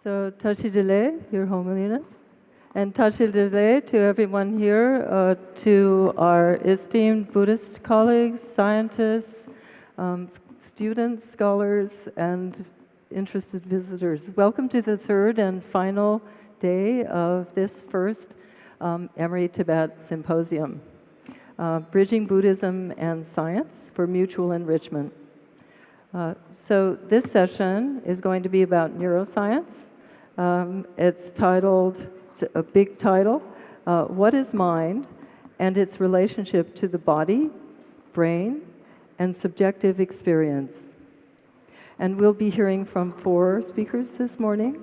So, Tashi Delay, Your Holiness, and Tashi Delay to everyone here, to our esteemed Buddhist colleagues, scientists, students, scholars, and interested visitors. Welcome to the third and final day of this first Emory-Tibet Symposium, Bridging Buddhism and Science for Mutual Enrichment. So this session is going to be about neuroscience. It's titled, it's a big title, What is Mind and its Relationship to the Body, Brain, and Subjective Experience. And we'll be hearing from 4 speakers this morning.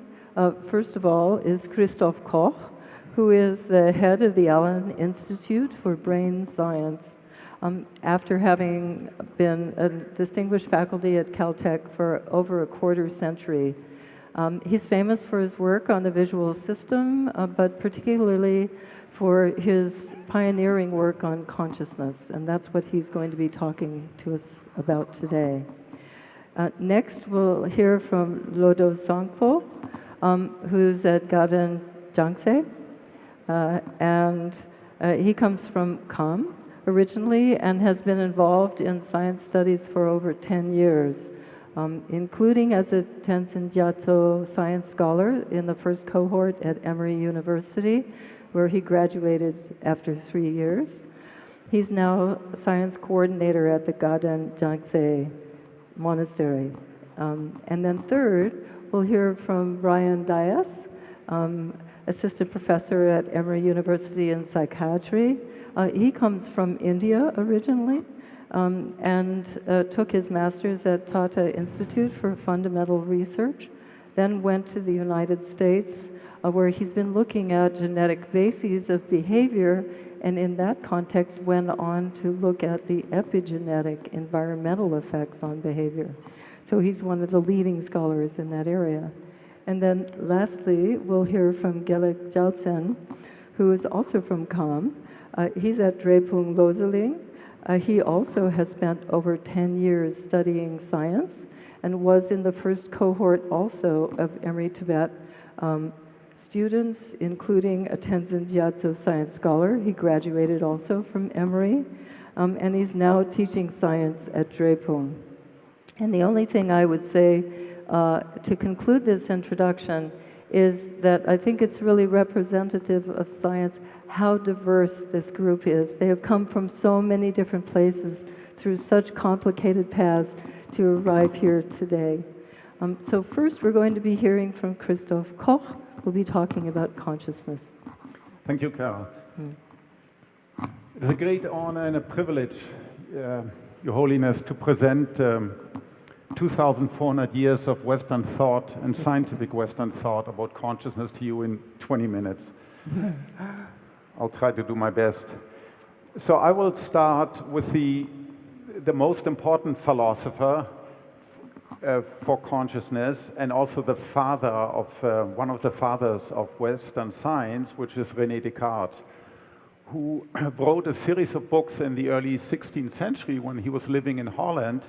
First of all is Christoph Koch, who is the head of the Allen Institute for Brain Science. After having been a distinguished faculty at Caltech for over a quarter century. He's famous for his work on the visual system, but particularly for his pioneering work on consciousness, and that's what he's going to be talking to us about today. Next, we'll hear from Lodo Songpo, who's at Gaden Jangse, and he comes from Kham originally and has been involved in science studies for over 10 years. Including as a Tenzin Gyatso science scholar in the first cohort at Emory University, where he graduated after 3 years. He's now science coordinator at the Gaden Jangse Monastery. And then third, we'll hear from Brian Dias, assistant professor at Emory University in psychiatry. He comes from India originally. And took his master's at Tata Institute for Fundamental Research, then went to the United States, where he's been looking at genetic bases of behavior, and in that context went on to look at the epigenetic environmental effects on behavior. So he's one of the leading scholars in that area. And then lastly, we'll hear from Gelek Jaltsen, who is also from Kham. He's at Drepung Loseling. He also has spent over 10 years studying science and was in the first cohort also of Emory-Tibet students, including a Tenzin Gyatso science scholar. He graduated also from Emory, and he's now teaching science at Drepung. And the only thing I would say to conclude this introduction is that I think it's really representative of science how diverse this group is. They have come from so many different places through such complicated paths to arrive here today. So first we're going to be hearing from Christoph Koch, who'll be talking about consciousness. Thank you, Carol. It's a great honor and a privilege, Your Holiness, to present 2,400 years of Western thought and scientific Western thought about consciousness to you in 20 minutes. I'll try to do my best. So I will start with the most important philosopher for consciousness and also the father of, one of the fathers of Western science, which is René Descartes, who wrote a series of books in the early 16th century when he was living in Holland,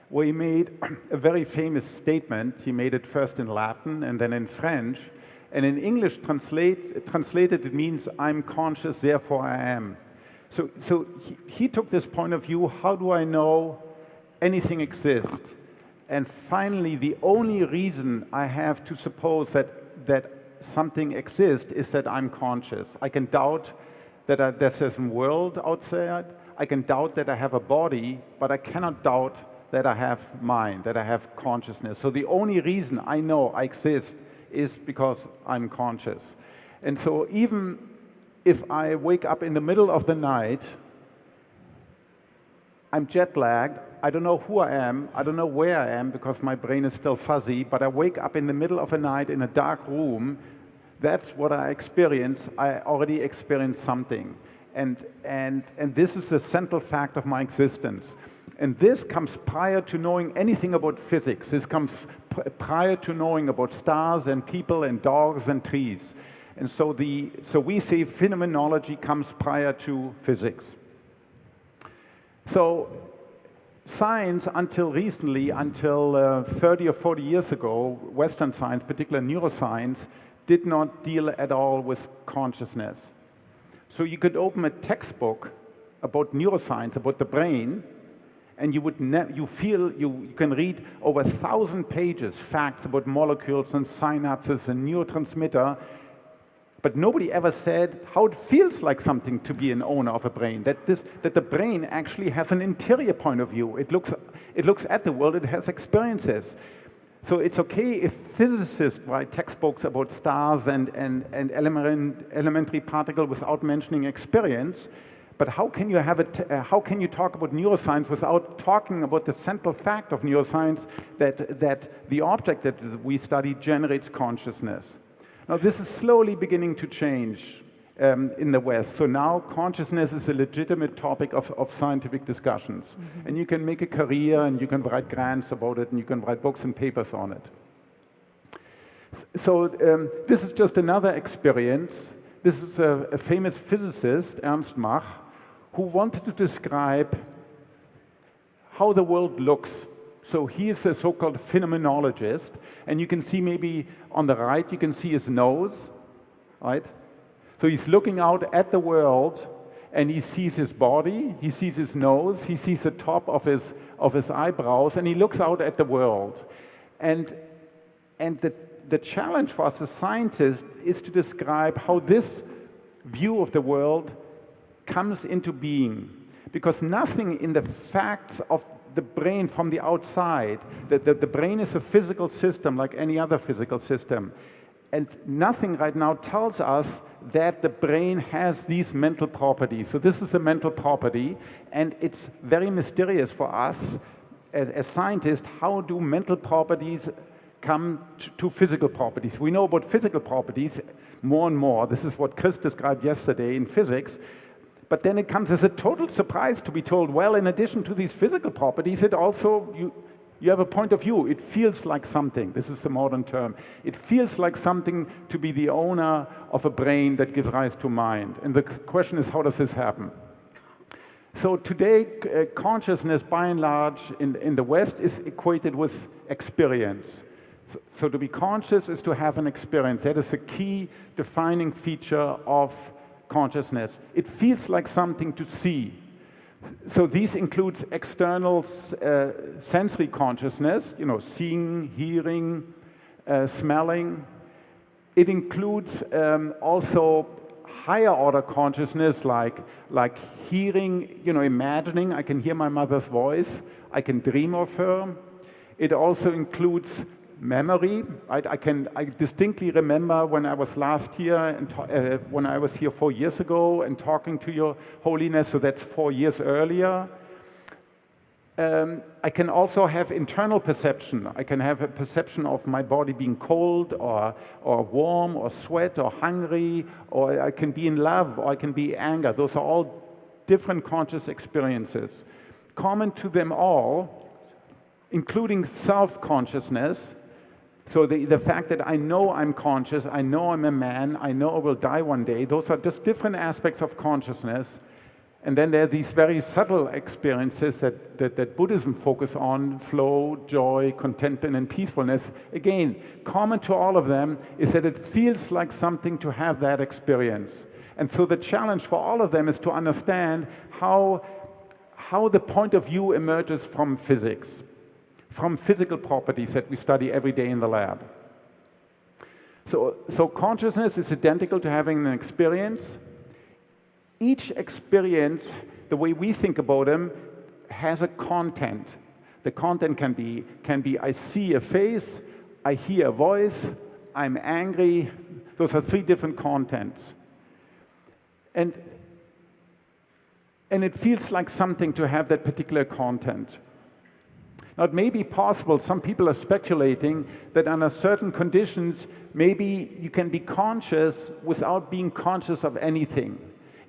where he made a very famous statement. He made it first in Latin and then in French. And in English translated, it means, I'm conscious, therefore I am. So he took this point of view, how do I know anything exists? And finally, the only reason I have to suppose that something exists is that I'm conscious. I can doubt that there's a world outside. I can doubt that I have a body, but I cannot doubt that I have mind, that I have consciousness. So the only reason I know I exist is because I'm conscious. And so even if I wake up in the middle of the night, I'm jet lagged, I don't know who I am, I don't know where I am because my brain is still fuzzy, but I wake up in the middle of a night in a dark room, that's what I experience. I already experienced something. And this is the central fact of my existence. And this comes prior to knowing anything about physics. This comes prior to knowing about stars and people and dogs and trees. And so we say phenomenology comes prior to physics. So Science, until recently, until 30 or 40 years ago, Western science, particularly neuroscience, did not deal at all with consciousness. So you could open a textbook about neuroscience, about the brain, and you can read over 1,000 pages, facts about molecules and synapses and neurotransmitter, but nobody ever said how it feels like something to be an owner of a brain, that the brain actually has an interior point of view. It looks at the world, it has experiences. So it's okay if physicists write textbooks about stars and elementary particles without mentioning experience, but how can you talk about neuroscience without talking about the central fact of neuroscience, that the object that we study generates consciousness? Now, this is slowly beginning to change in the West. So now consciousness is a legitimate topic of scientific discussions. Mm-hmm. And you can make a career, and you can write grants about it, and you can write books and papers on it. So this is just another experience. This is a famous physicist, Ernst Mach, who wanted to describe how the world looks. So he is a so-called phenomenologist, and you can see maybe on the right, you can see his nose, right? So he's looking out at the world, and he sees his body, he sees his nose, he sees the top of his eyebrows, and he looks out at the world. And the challenge for us as scientists is to describe how this view of the world comes into being. Because nothing in the facts of the brain from the outside, the brain is a physical system like any other physical system. And nothing right now tells us that the brain has these mental properties. So this is a mental property, and it's very mysterious for us as scientists. How do mental properties come to physical properties? We know about physical properties more and more. This is what Chris described yesterday in physics. But then it comes as a total surprise to be told, well, in addition to these physical properties, it also, you have a point of view. It feels like something. This is the modern term. It feels like something to be the owner of a brain that gives rise to mind. And the question is, how does this happen? So today, consciousness, by and large, in the West, is equated with experience. So to be conscious is to have an experience. That is a key defining feature of consciousness. It feels like something to see. So these includes external sensory consciousness, seeing, hearing, smelling. It includes also higher order consciousness like hearing, imagining. I can hear my mother's voice. I can dream of her. It also includes memory. I distinctly remember when I was last here and when I was here 4 years ago and talking to your Holiness, so that's 4 years earlier. I can also have internal perception. I can have a perception of my body being cold or warm or sweat or hungry, or I can be in love or I can be anger. Those are all different conscious experiences. Common to them all, including self-consciousness. So the fact that I know I'm conscious, I know I'm a man, I know I will die one day, those are just different aspects of consciousness. And then there are these very subtle experiences that Buddhism focuses on: flow, joy, contentment, and peacefulness. Again, common to all of them is that it feels like something to have that experience. And so the challenge for all of them is to understand how the point of view emerges from physics, from physical properties that we study every day in the lab. So consciousness is identical to having an experience. Each experience, the way we think about them, has a content. The content can be I see a face, I hear a voice, I'm angry. Those are 3 different contents. And it feels like something to have that particular content. Now, it may be possible, some people are speculating, that under certain conditions, maybe you can be conscious without being conscious of anything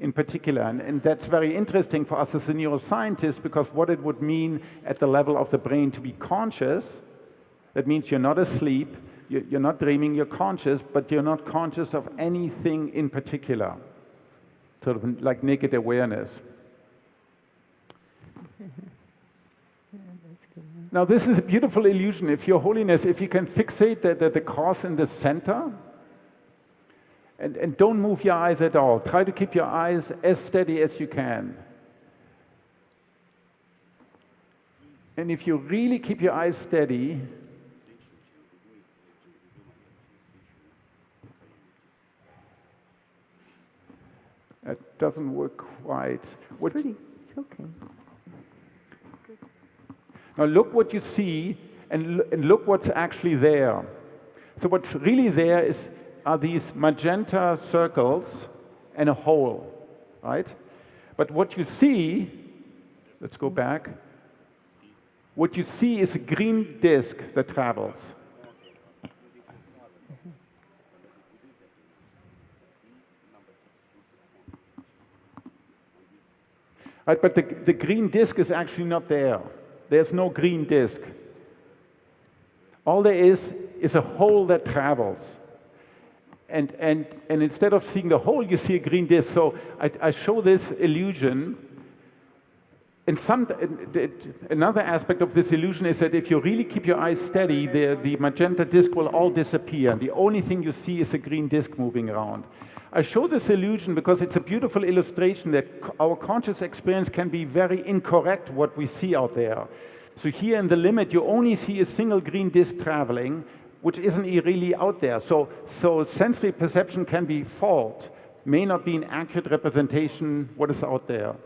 in particular. And that's very interesting for us as a neuroscientist, because what it would mean at the level of the brain to be conscious, that means you're not asleep, you're not dreaming, you're conscious, but you're not conscious of anything in particular. Sort of like naked awareness. Now this is a beautiful illusion. If Your Holiness, if you can fixate the cross in the center, and don't move your eyes at all. Try to keep your eyes as steady as you can. And if you really keep your eyes steady, it doesn't work quite. It's pretty, it's okay. Now look what you see and look what's actually there. So what's really there are these magenta circles and a hole, right? But what you see, let's go back, what you see is a green disk that travels. Right, but the green disk is actually not there. There's no green disk. All there is a hole that travels. And instead of seeing the hole, you see a green disk. So I show this illusion. And another aspect of this illusion is that if you really keep your eyes steady, the magenta disk will all disappear. The only thing you see is a green disk moving around. I show this illusion because it's a beautiful illustration that our conscious experience can be very incorrect what we see out there. So here in the limit, you only see a single green disk traveling, which isn't really out there. So sensory perception can be false, may not be an accurate representation what is out there.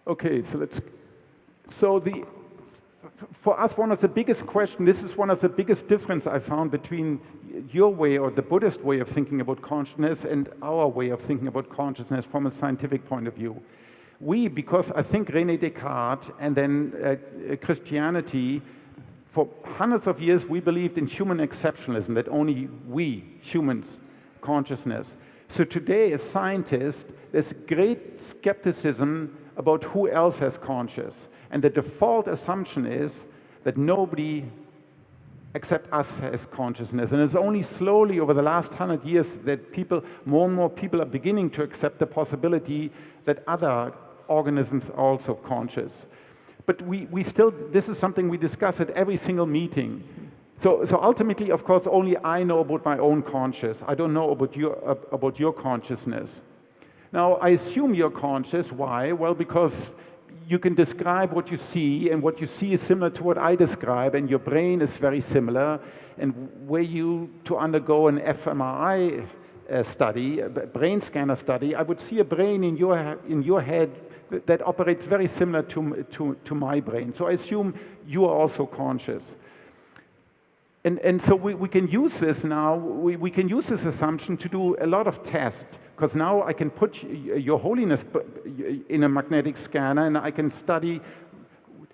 Okay, for us, one of the biggest questions, this is one of the biggest difference I found between your way or the Buddhist way of thinking about consciousness and our way of thinking about consciousness from a scientific point of view. Because I think René Descartes and then Christianity, for hundreds of years, we believed in human exceptionalism, that only we, humans, consciousness. So today, as scientists, there's great skepticism about who else has conscious. And the default assumption is that nobody except us has consciousness. And it's only slowly over the last 100 years that more and more people are beginning to accept the possibility that other organisms are also conscious. But this is something we discuss at every single meeting. So ultimately, of course, only I know about my own conscious. I don't know about your consciousness. Now, I assume you're conscious. Why? Well, because you can describe what you see, and what you see is similar to what I describe, and your brain is very similar. And were you to undergo an fMRI study, a brain scanner study, I would see a brain in your head that operates very similar to my brain. So I assume you are also conscious. And so we can use this now, we can use this assumption to do a lot of tests, because now I can put Your Holiness in a magnetic scanner and I can study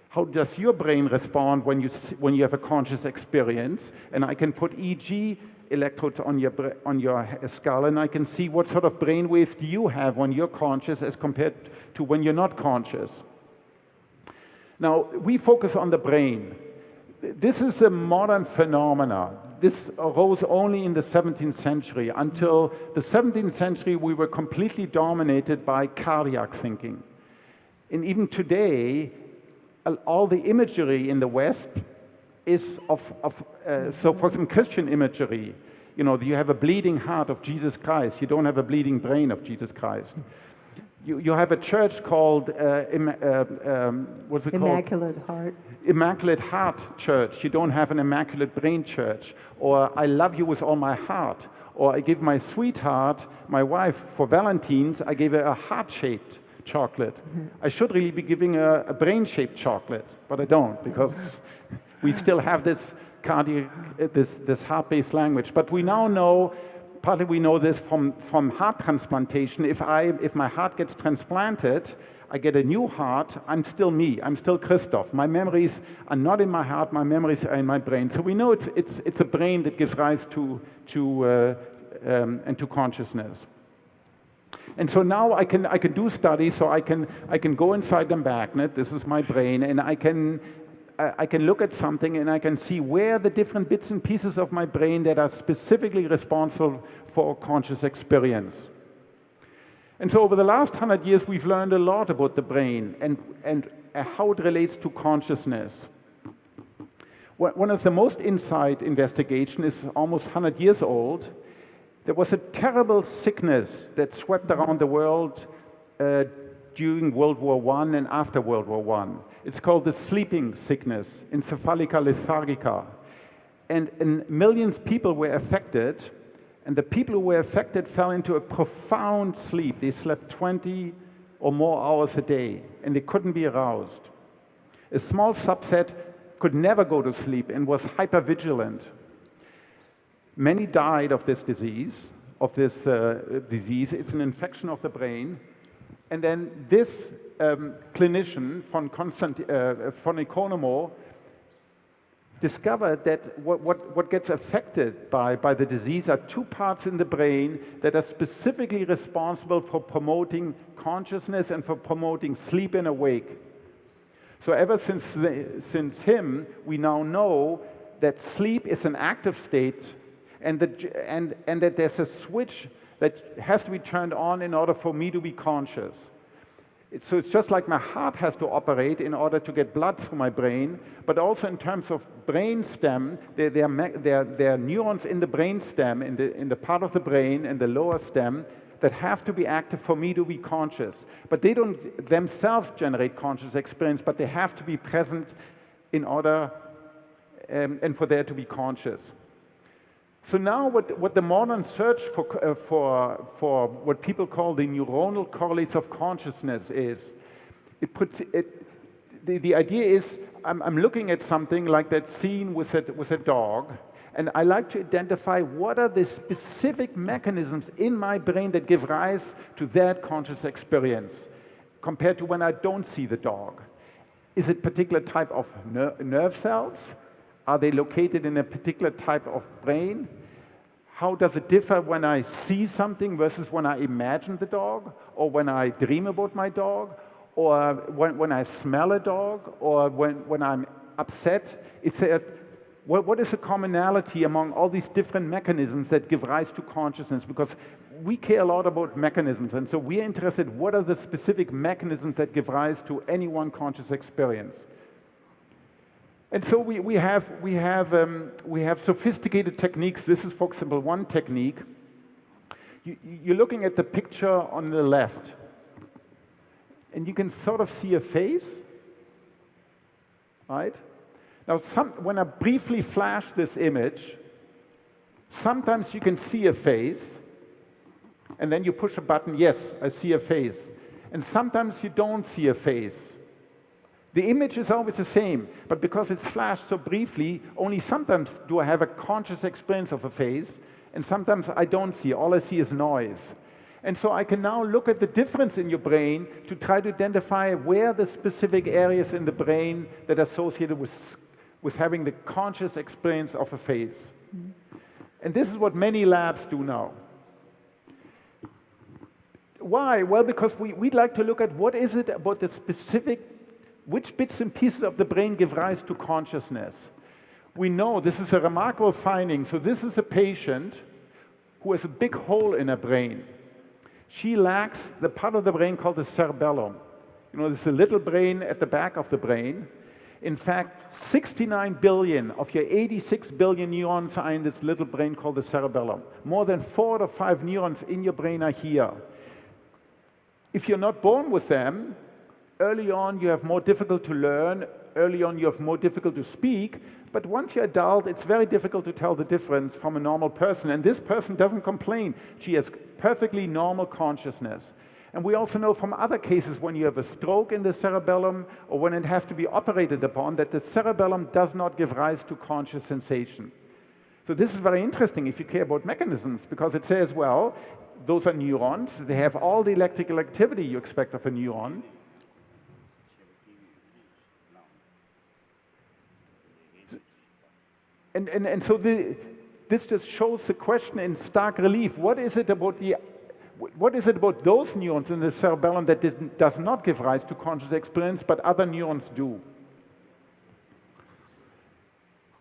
how does your brain respond when you have a conscious experience, and I can put EEG electrodes on your skull, and I can see what sort of brain waves do you have when you're conscious as compared to when you're not conscious. Now, we focus on the brain. This is a modern phenomenon. This arose only in the 17th century. Until the 17th century, we were completely dominated by cardiac thinking. And even today, all the imagery in the West is so for some Christian imagery, you have a bleeding heart of Jesus Christ. You don't have a bleeding brain of Jesus Christ. You have a church called, what's it called? Immaculate Heart. Immaculate Heart Church. You don't have an Immaculate Brain Church. Or I love you with all my heart. Or I give my sweetheart, my wife, for Valentine's, I gave her a heart-shaped chocolate. Mm-hmm. I should really be giving her a brain-shaped chocolate, but I don't, because we still have this this heart-based language. But we now know, partly we know this from heart transplantation. If my heart gets transplanted, I get a new heart, I'm still me, I'm still Christoph. My memories are not in my heart, my memories are in my brain. So we know it's a brain that gives rise to consciousness. And so now I can do studies, so I can go inside the magnet, this is my brain, and I I can look at something and I can see where the different bits and pieces of my brain that are specifically responsible for conscious experience. And so over the last 100 years, we've learned a lot about the brain and how it relates to consciousness. One of the most inside investigations is almost 100 years old. There was a terrible sickness that swept around the world during World War I and after World War I. It's called the sleeping sickness, encephalica lethargica. And millions of people were affected, and the people who were affected fell into a profound sleep. They slept 20 or more hours a day, and they couldn't be aroused. A small subset could never go to sleep and was hypervigilant. Many died of this disease, It's an infection of the brain. And then this clinician, von Economo, discovered that what gets affected by the disease are two parts in the brain that are specifically responsible for promoting consciousness and for promoting sleep and awake. So ever since him, we now know that sleep is an active state and that there's a switch that has to be turned on in order for me to be conscious. So it's just like my heart has to operate in order to get blood through my brain, but also in terms of brain stem, there are neurons in the brain stem, in the part of the brain, in the lower stem, that have to be active for me to be conscious. But they don't themselves generate conscious experience, but they have to be present in order and for there to be conscious. So now what the modern search for what people call the neuronal correlates of consciousness is, the idea is I'm looking at something like that scene with a dog, and I like to identify what are the specific mechanisms in my brain that give rise to that conscious experience compared to when I don't see the dog. Is it a particular type of nerve cells? Are they located in a particular type of brain? How does it differ when I see something versus when I imagine the dog, or when I dream about my dog, or when I smell a dog, or when I'm upset? What is the commonality among all these different mechanisms that give rise to consciousness? Because we care a lot about mechanisms, and so we're interested in what are the specific mechanisms that give rise to any one conscious experience. And so we have sophisticated techniques. This is, for example, one technique. You're looking at the picture on the left, and you can sort of see a face, right? Now, when I briefly flash this image, sometimes you can see a face, and then you push a button, yes, I see a face. And sometimes you don't see a face. The image is always the same, but because it's flashed so briefly, only sometimes do I have a conscious experience of a face, and sometimes I don't see. All I see is noise. And so I can now look at the difference in your brain to try to identify where the specific areas in the brain that are associated with having the conscious experience of a face. Mm-hmm. And this is what many labs do now. Why? Well, because we'd like to look at what is it about the specific, which bits and pieces of the brain give rise to consciousness. We know this is a remarkable finding. So this is a patient who has a big hole in her brain. She lacks the part of the brain called the cerebellum. You know, there's a little brain at the back of the brain. In fact, 69 billion of your 86 billion neurons are in this little brain called the cerebellum. More than 4 to 5 neurons in your brain are here. If you're not born with them, early on you have more difficult to learn, early on you have more difficult to speak, but once you're adult, it's very difficult to tell the difference from a normal person. And this person doesn't complain. She has perfectly normal consciousness. And we also know from other cases when you have a stroke in the cerebellum or when it has to be operated upon that the cerebellum does not give rise to conscious sensation. So this is very interesting if you care about mechanisms, because it says, well, those are neurons. They have all the electrical activity you expect of a neuron. And so this just shows the question in stark relief. What is it about those neurons in the cerebellum that does not give rise to conscious experience, but other neurons do?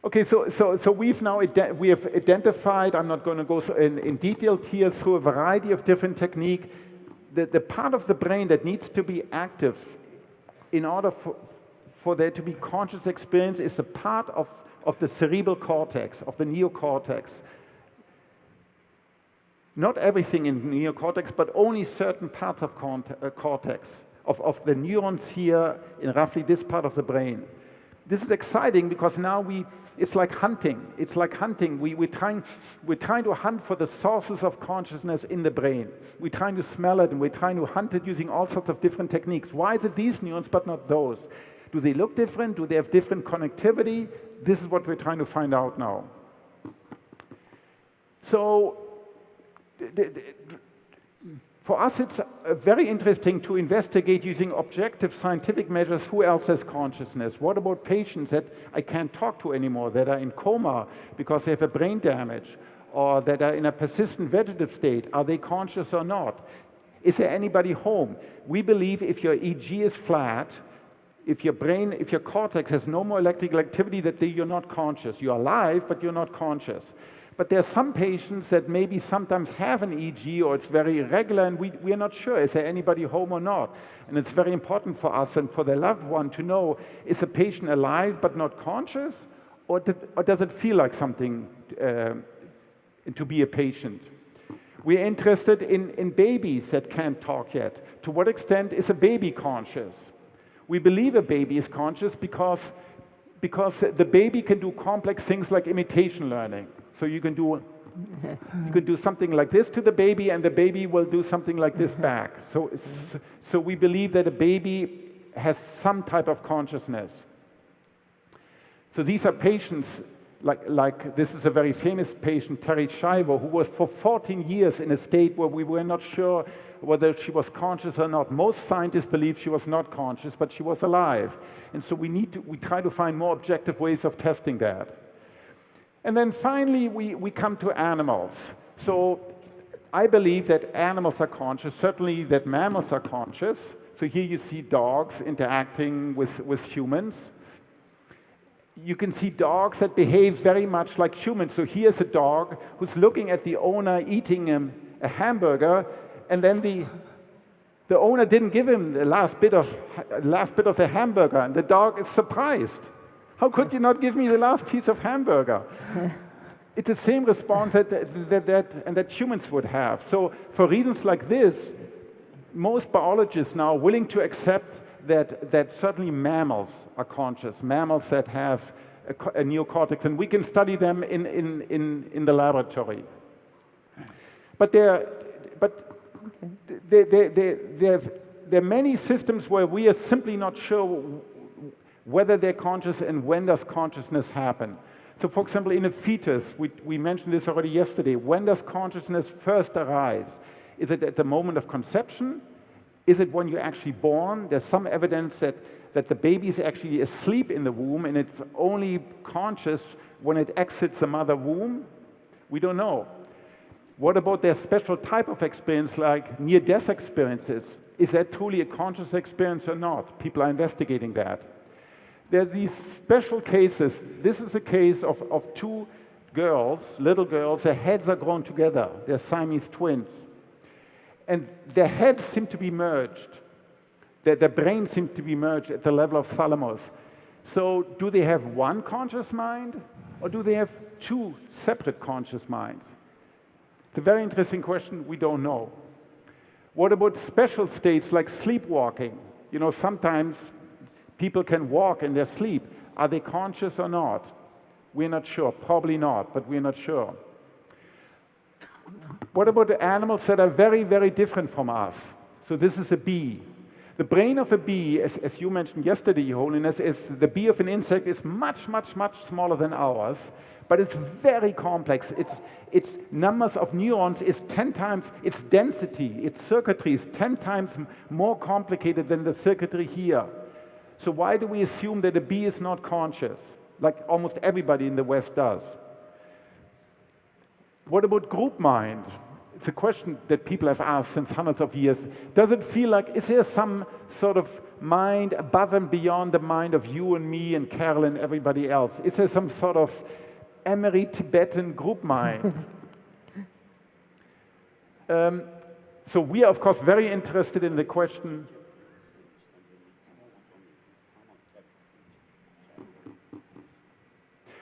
Okay, so we've now we have identified, I'm not going to go in detail here, through a variety of different techniques, the part of the brain that needs to be active in order for there to be conscious experience is a part of the cerebral cortex, of the neocortex. Not everything in neocortex, but only certain parts of cortex, of the neurons here in roughly this part of the brain. This is exciting because now it's like hunting. It's like hunting. We're trying to hunt for the sources of consciousness in the brain. We're trying to smell it and we're trying to hunt it using all sorts of different techniques. Why is it these neurons but not those? Do they look different? Do they have different connectivity? This is what we're trying to find out now. So, for us, it's very interesting to investigate using objective scientific measures who else has consciousness. What about patients that I can't talk to anymore, that are in coma because they have a brain damage, or that are in a persistent vegetative state? Are they conscious or not? Is there anybody home? We believe if your EEG is flat, if your cortex has no more electrical activity, that you're not conscious. You're alive, but you're not conscious. But there are some patients that maybe sometimes have an EEG or it's very irregular and we are not sure, is there anybody home or not? And it's very important for us and for their loved one to know, is a patient alive but not conscious? Or does it feel like something to be a patient? We're interested in babies that can't talk yet. To what extent is a baby conscious? We believe a baby is conscious because the baby can do complex things like imitation learning. So you can do something like this to the baby, and the baby will do something like this back. So we believe that a baby has some type of consciousness. So these are patients, like this is a very famous patient, Terry Shiver, who was for 14 years in a state where we were not sure whether she was conscious or not. Most scientists believe she was not conscious, but she was alive. And so we try to find more objective ways of testing that. And then finally, we come to animals. So I believe that animals are conscious, certainly that mammals are conscious. So here you see dogs interacting with humans. You can see dogs that behave very much like humans. So here's a dog who's looking at the owner eating a hamburger, and then the owner didn't give him the last bit of the hamburger, and the dog is surprised. How could you not give me the last piece of hamburger? It's the same response that humans would have. So for reasons like this, most biologists now are willing to accept that certainly mammals are conscious, mammals that have a neocortex, and we can study them in the laboratory. But there are many systems where we are simply not sure whether they're conscious and when does consciousness happen. So for example, in a fetus, we mentioned this already yesterday, when does consciousness first arise? Is it at the moment of conception? Is it when you're actually born? There's some evidence that the baby is actually asleep in the womb and it's only conscious when it exits the mother womb. We don't know. What about their special type of experience like near-death experiences? Is that truly a conscious experience or not? People are investigating that. There are these special cases. This is a case of two girls, little girls, their heads are grown together. They're Siamese twins. And their heads seem to be merged. Their brains seem to be merged at the level of thalamus. So do they have one conscious mind, or do they have two separate conscious minds? It's a very interesting question. We don't know. What about special states like sleepwalking? You know, sometimes people can walk in their sleep. Are they conscious or not? We're not sure. Probably not, but we're not sure. What about the animals that are very, very different from us? So this is a bee. The brain of a bee, as you mentioned yesterday, Your Holiness, is the bee of an insect is much, much, much smaller than ours, but it's very complex. Its numbers of neurons is 10 times, its density, its circuitry is 10 times more complicated than the circuitry here. So why do we assume that a bee is not conscious, like almost everybody in the West does? What about group mind? it's a question that people have asked since hundreds of years. Does it feel like, is there some sort of mind above and beyond the mind of you and me and Carol and everybody else? Is there some sort of Emory-Tibetan group mind? So we are, of course, very interested in the question.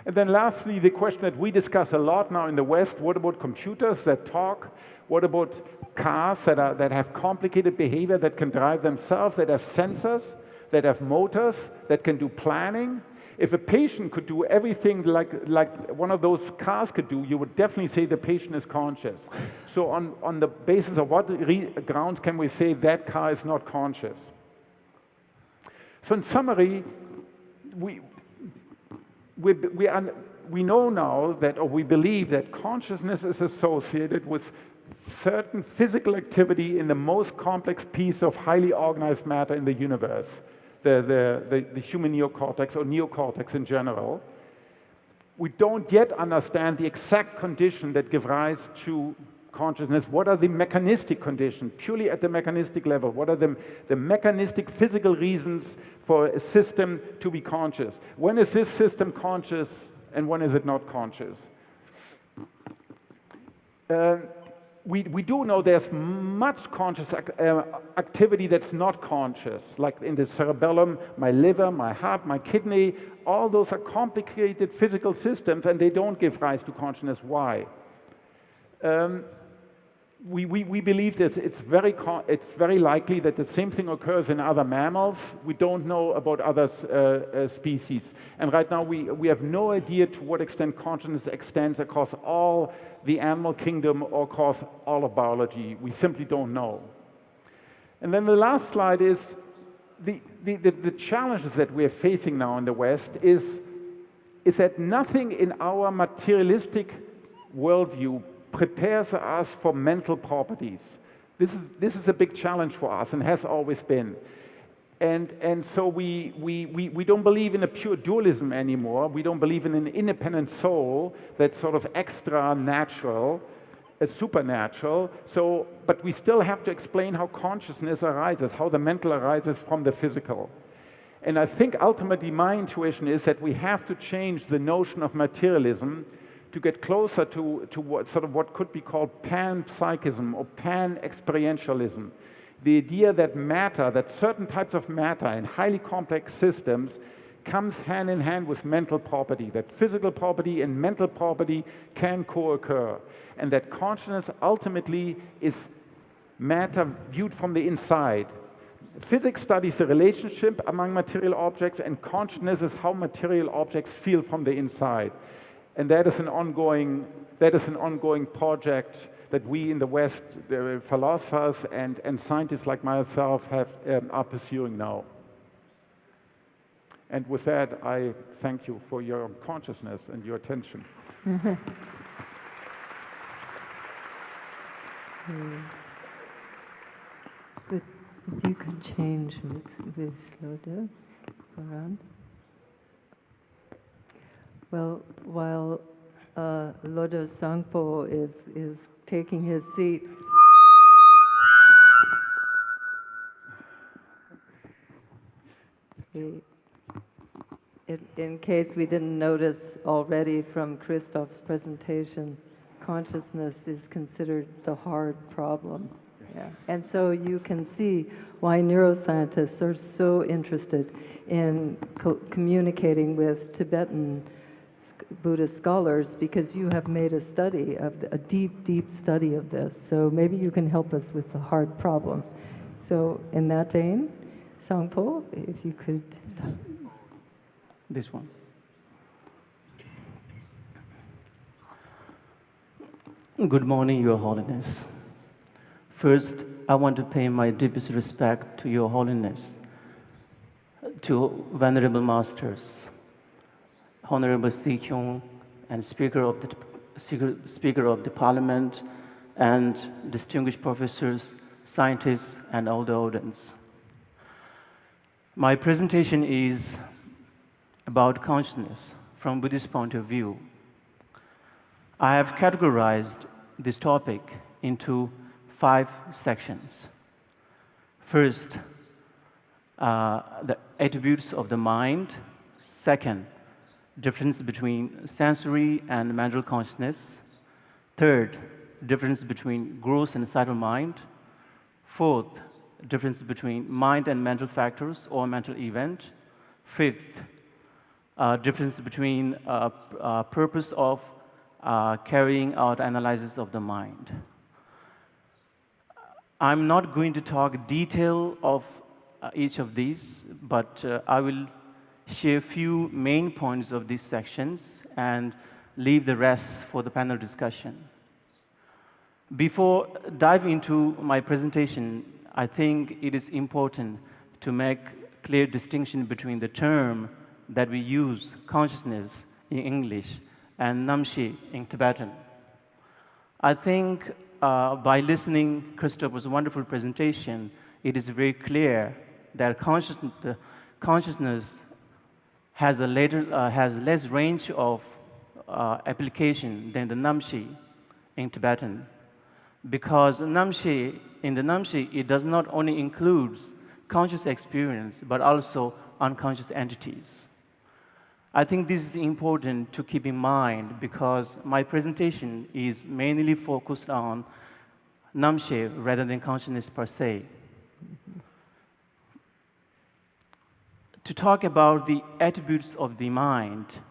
And then lastly, the question that we discuss a lot now in the West, what about computers that talk? What about cars that have complicated behavior, that can drive themselves, that have sensors, that have motors, that can do planning? If a patient could do everything like one of those cars could do, you would definitely say the patient is conscious. So on the basis of what grounds can we say that car is not conscious? So in summary, we know now that, or we believe that consciousness is associated with certain physical activity in the most complex piece of highly organized matter in the universe, the human neocortex or neocortex in general. We don't yet understand the exact condition that give rise to consciousness. What are the mechanistic conditions, purely at the mechanistic level? What are the mechanistic physical reasons for a system to be conscious? When is this system conscious and when is it not conscious? We do know there's much conscious activity that's not conscious, like in the cerebellum, my liver, my heart, my kidney. All those are complicated physical systems and they don't give rise to consciousness. Why? We believe that it's very likely that the same thing occurs in other mammals. We don't know about other species. And right now we have no idea to what extent consciousness extends across all the animal kingdom or across all of biology. We simply don't know. And then the last slide is the challenges that we're facing now in the West is that nothing in our materialistic worldview prepares us for mental properties. This is a big challenge for us and has always been. And so we don't believe in a pure dualism anymore. We don't believe in an independent soul that's sort of extra natural, supernatural. But we still have to explain how consciousness arises, how the mental arises from the physical. And I think ultimately my intuition is that we have to change the notion of materialism to get closer to what could be called pan-psychism or pan-experientialism. The idea that matter, that certain types of matter in highly complex systems comes hand in hand with mental property, that physical property and mental property can co-occur, and that consciousness ultimately is matter viewed from the inside. Physics studies the relationship among material objects, and consciousness is how material objects feel from the inside. And that is an ongoing project that we in the West, philosophers and scientists like myself, are pursuing now. And with that, I thank you for your consciousness and your attention. But if you can change this Lode around. Well, while Lode Sangpo is taking his seat, in case we didn't notice already from Christoph's presentation, consciousness is considered the hard problem. Yeah. And so you can see why neuroscientists are so interested in communicating with Tibetan Buddhist scholars, because you have made a study of a deep study of this. So maybe you can help us with the hard problem. So in that vein, Sangpo, if you could. This one. Good morning, Your Holiness. First, I want to pay my deepest respect to Your Holiness, to Venerable Masters, Honorable Si Kyung, and Speaker of the Parliament, and distinguished professors, scientists, and all the audience. My presentation is about consciousness from Buddhist point of view. I have categorized this topic into 5 sections. First, the attributes of the mind. Second, difference between sensory and mental consciousness. Third, difference between gross and subtle mind. Fourth, difference between mind and mental factors or mental event. Fifth, difference between purpose of carrying out analysis of the mind. I'm not going to talk detail of each of these, but I will share a few main points of these sections and leave the rest for the panel discussion. Before diving into my presentation, I think it is important to make clear distinction between the term that we use, consciousness in English, and namshi in Tibetan. I think by listening Christopher's wonderful presentation, it is very clear that consciousness has less range of application than the namshi in Tibetan, because in the namshi, it does not only include conscious experience, but also unconscious entities. I think this is important to keep in mind because my presentation is mainly focused on namshi rather than consciousness per se. To talk about the attributes of the mind,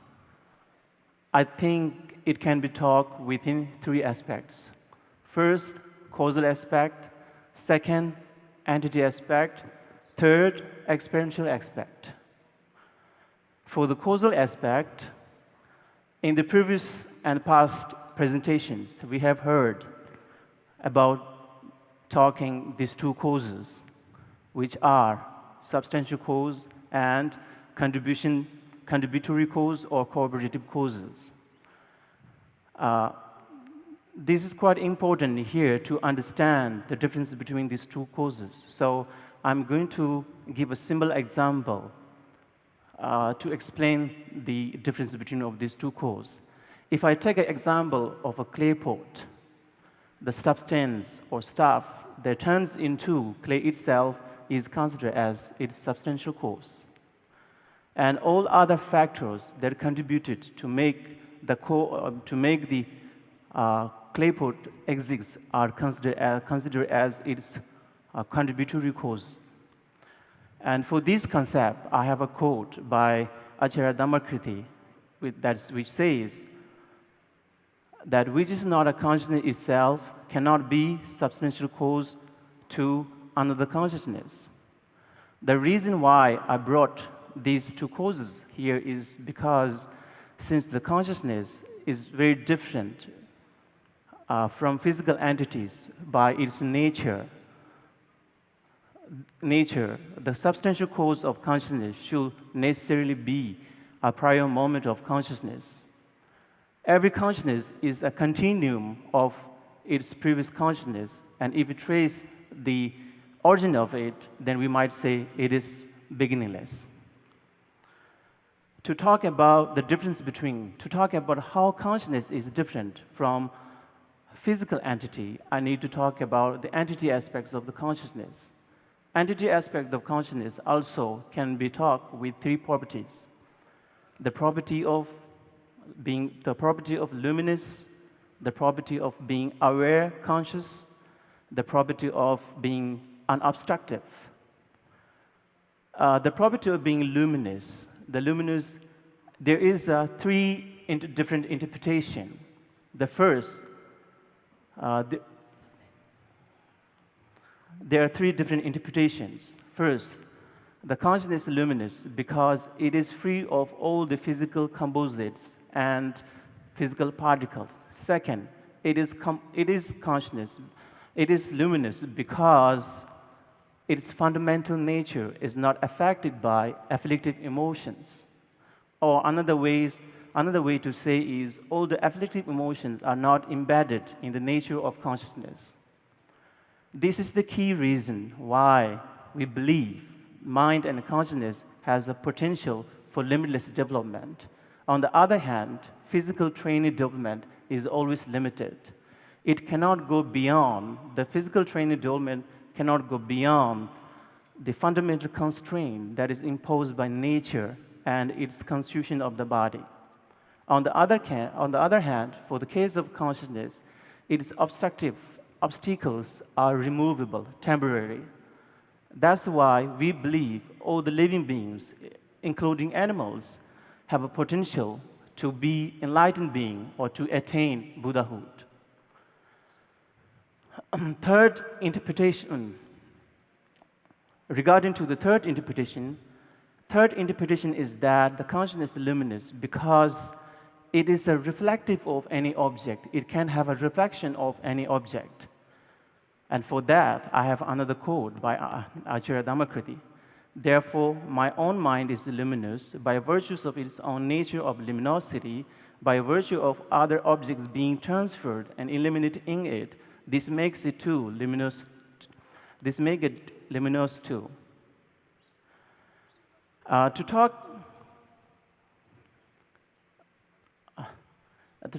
I think it can be talked within 3 aspects. First, causal aspect. Second, entity aspect. Third, experiential aspect. For the causal aspect, in the previous and past presentations, we have heard about talking these 2 causes, which are substantial cause and contributory cause or cooperative causes. This is quite important here to understand the difference between these 2 causes. So I'm going to give a simple example to explain the difference between of these 2 causes. If I take an example of a clay pot, the substance or stuff that turns into clay itself is considered as its substantial cause. And all other factors that contributed to make the clay pot exist are considered as its contributory cause. And for this concept, I have a quote by Acharya Dhammakriti, which says that which is not a consciousness itself cannot be substantial cause to another consciousness. The reason why I brought these 2 causes here is because since the consciousness is very different from physical entities by its nature, the substantial cause of consciousness should necessarily be a prior moment of consciousness. Every consciousness is a continuum of its previous consciousness, and if we trace the origin of it, then we might say it is beginningless. To talk about how consciousness is different from physical entity, I need to talk about the entity aspects of the consciousness. Entity aspect of consciousness also can be taught with 3 properties. The property of luminous, the property of being aware, conscious, the property of being unobstructive. The property of being luminous, there is 3 different interpretations. The first, there are 3 different interpretations. First, the consciousness is luminous because it is free of all the physical composites and physical particles. Second, it is consciousness. It is luminous because its fundamental nature is not affected by afflictive emotions. Or another way to say is all the afflictive emotions are not embedded in the nature of consciousness. This is the key reason why we believe mind and consciousness has a potential for limitless development. On the other hand, physical training development is always limited. It cannot go beyond, the physical training development cannot go beyond the fundamental constraint that is imposed by nature and its constitution of the body. On the other hand, for the case of consciousness, its obstacles are removable, temporary. That's why we believe all the living beings, including animals, have a potential to be enlightened being or to attain Buddhahood. Third interpretation, regarding to the third interpretation is that the consciousness is luminous because it is a reflective of any object. It can have a reflection of any object. And for that, I have another quote by Acharya Dhammakriti. Therefore, my own mind is luminous by virtue of its own nature of luminosity, by virtue of other objects being transferred and eliminated in it. This makes it too luminous. This makes it luminous too. To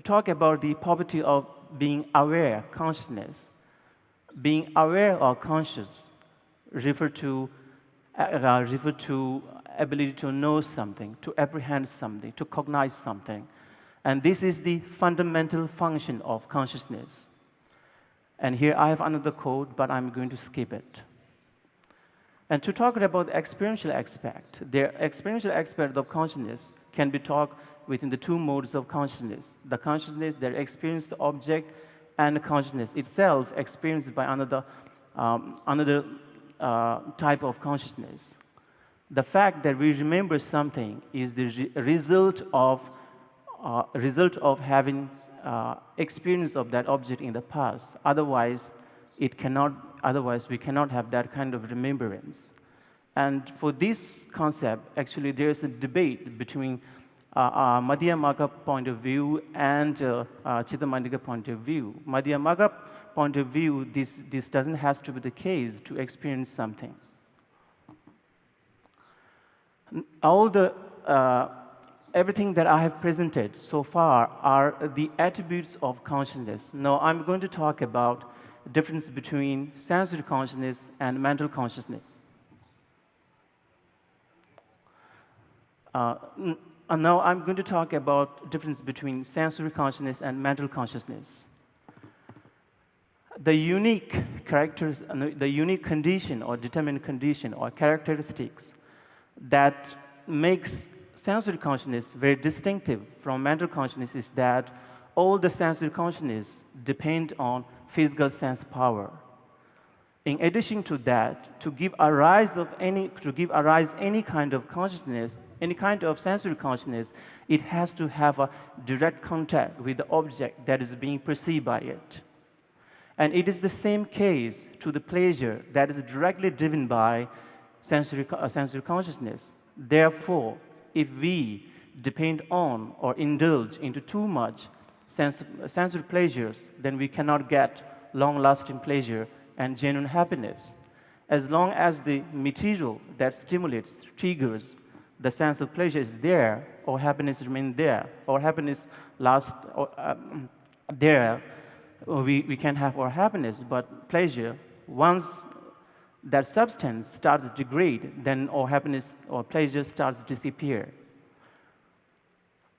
talk about the property of being aware, consciousness, being aware or conscious refer to ability to know something, to apprehend something, to cognize something. And this is the fundamental function of consciousness. And here I have another quote, but I'm going to skip it. And to talk about the experiential aspect, the experiential aspect of consciousness can be talked within the two modes of consciousness. The consciousness that experiences the object and the consciousness itself experienced by another type of consciousness. The fact that we remember something is the result of having experience of that object in the past. Otherwise, we cannot have that kind of remembrance. And for this concept, actually, there is a debate between Madhyamaka point of view and Chittamandika point of view. Madhyamaka point of view, this doesn't have to be the case to experience something. Everything that I have presented so far are the attributes of consciousness. Now I'm going to talk about the difference between sensory consciousness and mental consciousness. Now I'm going to talk about the difference between sensory consciousness and mental consciousness. The unique condition or determined condition or characteristics that makes sensory consciousness very distinctive from mental consciousness is that all the sensory consciousness depend on physical sense power. In addition to that, to give arise any kind of consciousness, any kind of sensory consciousness, it has to have a direct contact with the object that is being perceived by it. And it is the same case to the pleasure that is directly driven by sensory consciousness. Therefore, if we depend on or indulge into too much sensory pleasures, then we cannot get long-lasting pleasure and genuine happiness. As long as the material that stimulates, triggers, the sense of pleasure is there, or happiness remains there, or happiness lasts there, we can have our happiness, but pleasure, once that substance starts to degrade, then our happiness or pleasure starts to disappear.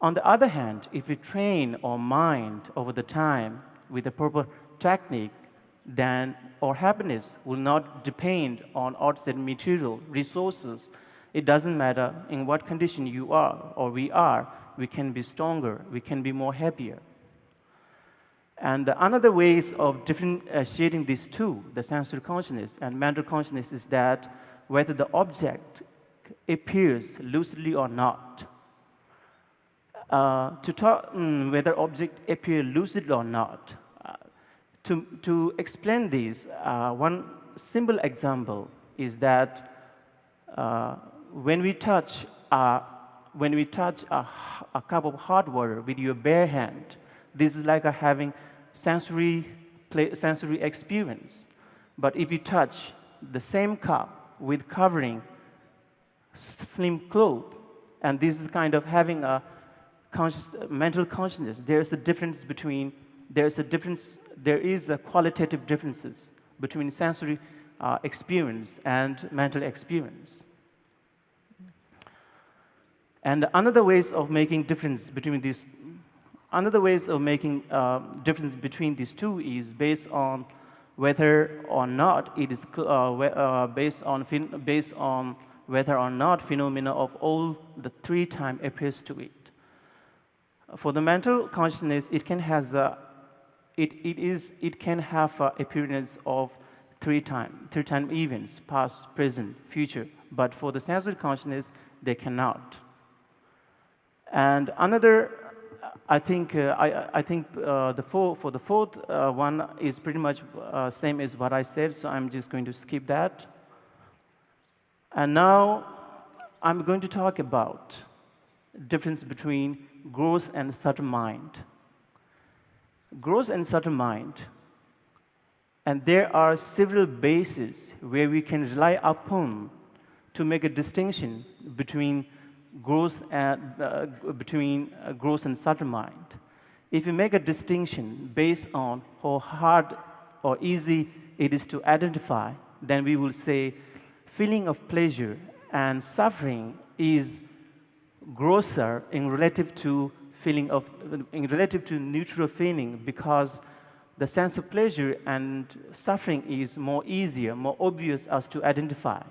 On the other hand, if we train our mind over the time with the proper technique, then our happiness will not depend on outside material resources. It doesn't matter in what condition you are or we are, we can be stronger, we can be more happier. And another ways of differentiating these two, the sensory consciousness and mental consciousness, is that whether the object appears lucidly or not. Whether object appear lucid or not. To explain this, one simple example is that when we touch a cup of hot water with your bare hand, this is like having sensory experience. But if you touch the same cup with covering slim cloth, and this is kind of having a mental consciousness, there's a difference between there's a difference, there is a qualitative differences between sensory experience and mental experience. And another ways of making difference between these, difference between these two is based on whether or not it is based on whether or not phenomena of all the three time appears to it. For the mental consciousness, it can have appearance of three time events: past, present, future. But for the sensory consciousness, they cannot. And another, I think for the fourth one is pretty much same as what I said, so I'm just going to skip that. And now I'm going to talk about difference between gross and subtle mind. Gross and subtle mind, and there are several bases where we can rely upon to make a distinction between gross and subtle mind. If you make a distinction based on how hard or easy it is to identify, then we will say feeling of pleasure and suffering is grosser in relative to neutral feeling, because the sense of pleasure and suffering is more easier, more obvious as to identify.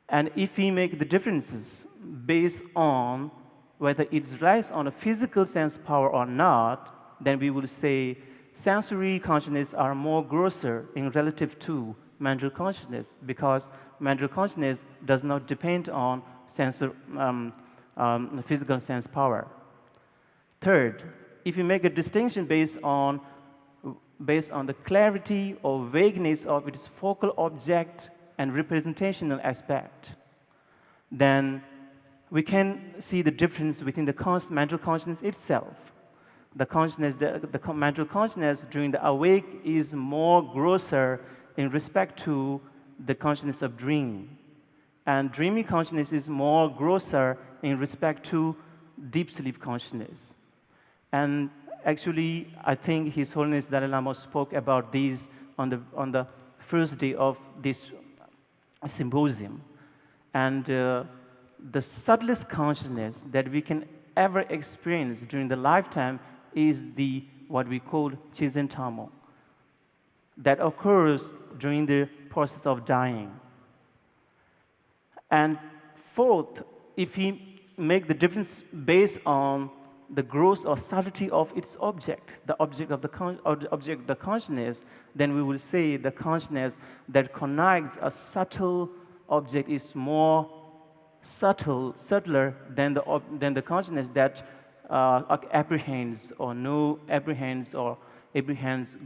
And if we make the differences based on whether it relies on a physical sense power or not, then we will say sensory consciousness are more grosser in relative to mental consciousness, because mental consciousness does not depend on physical sense power. Third, if you make a distinction based on the clarity or vagueness of its focal object and representational aspect, then we can see the difference within the mental consciousness itself. The mental consciousness during the awake is more grosser in respect to the consciousness of dream. And dreamy consciousness is more grosser in respect to deep sleep consciousness. And actually, I think His Holiness Dalai Lama spoke about these on the first day of this symposium. And the subtlest consciousness that we can ever experience during the lifetime is what we call Chizentamo, that occurs during the process of dying. And fourth, if we make the difference based on the gross or subtlety of its object, the object of the consciousness, then we will say the consciousness that connects a subtle object is more subtler than the consciousness that apprehends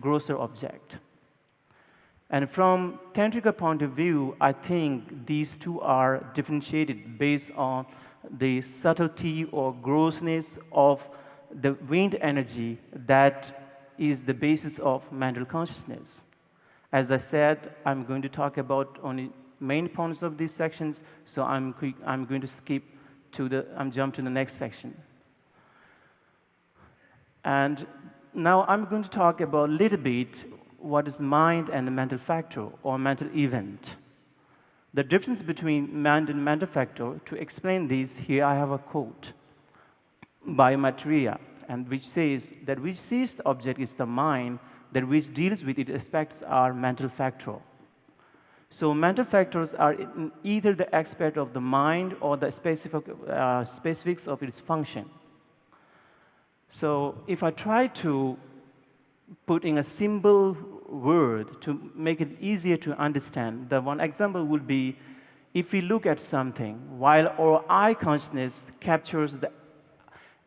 grosser object. And from tantric point of view, I think these two are differentiated based on the subtlety or grossness of the wind energy that is the basis of mental consciousness. As I said, I'm going to talk about only main points of these sections, so I'm going to jump to the next section. And now I'm going to talk about a little bit what is mind and the mental factor or mental event. The difference between mind and mental factor, to explain this, here I have a quote by Maitreya, and which says that which sees the object is the mind, that which deals with its aspects are mental factor. So mental factors are in either the aspect of the mind or the specifics of its function. So if I try to put in a simple word to make it easier to understand, the one example would be if we look at something, while our eye consciousness captures the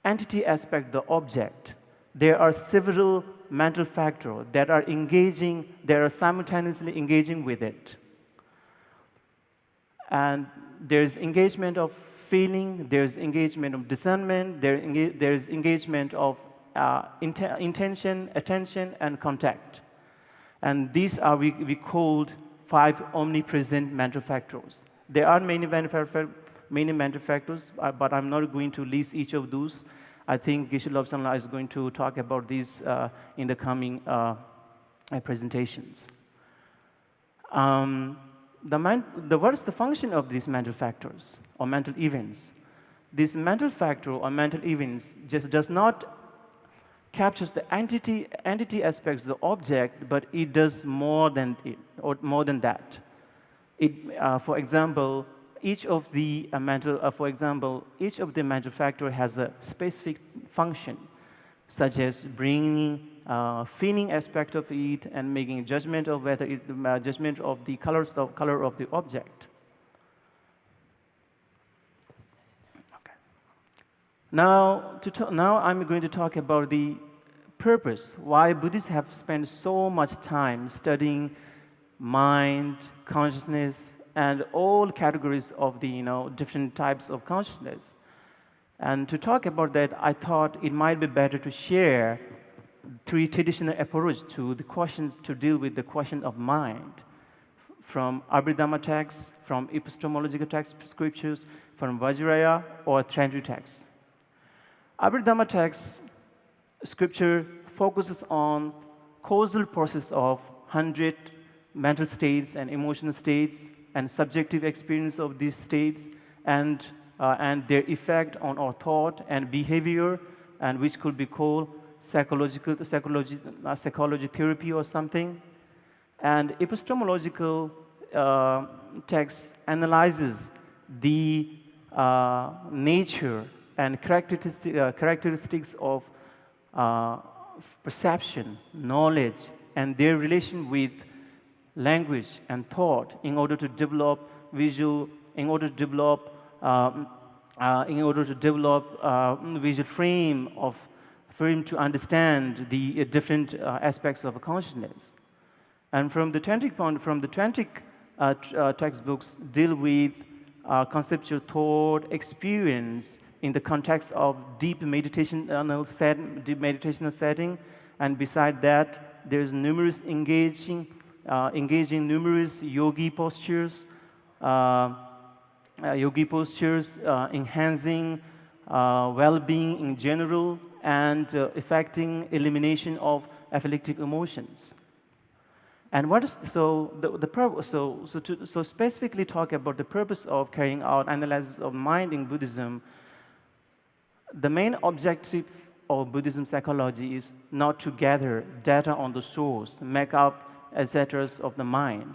entity aspect, the object, there are several mental factors that are simultaneously engaging with it. And there's engagement of feeling, there's engagement of discernment, there's engagement of intention, attention, and contact. And these are we called 5 omnipresent mental factors. There are many mental factors, but I'm not going to list each of those. I think Geshe Lobsang is going to talk about these in the coming presentations. What is the function of these mental factors or mental events? This mental factor or mental events just does not captures the entity aspects of the object, but it does more than it, or more than that. For example, each of the mental factor has a specific function, such as bringing feeling aspect of it and making a judgment of whether judgment of the color of the object. Now I'm going to talk about the purpose, why Buddhists have spent so much time studying mind, consciousness, and all categories of the different types of consciousness. And to talk about that, I thought it might be better to share 3 traditional approaches to the questions to deal with the question of mind, from Abhidhamma texts, from epistemological texts, scriptures, from Vajraya or Trendy texts. Abhidhamma text scripture focuses on causal process of 100 mental states and emotional states and subjective experience of these states and their effect on our thought and behavior, and which could be called psychology therapy or something. And epistemological text analyzes the nature and characteristics of perception, knowledge, and their relation with language and thought in order to develop visual frame to understand the different aspects of consciousness. And from the Tantric textbooks deal with conceptual thought, experience in the context of deep meditational setting, and beside that, there's numerous engaging numerous yogi postures, enhancing well-being in general, and effecting elimination of afflictive emotions. And what is so specifically talk about the purpose of carrying out analysis of mind in Buddhism? The main objective of Buddhism psychology is not to gather data on the source, make up etc. of the mind,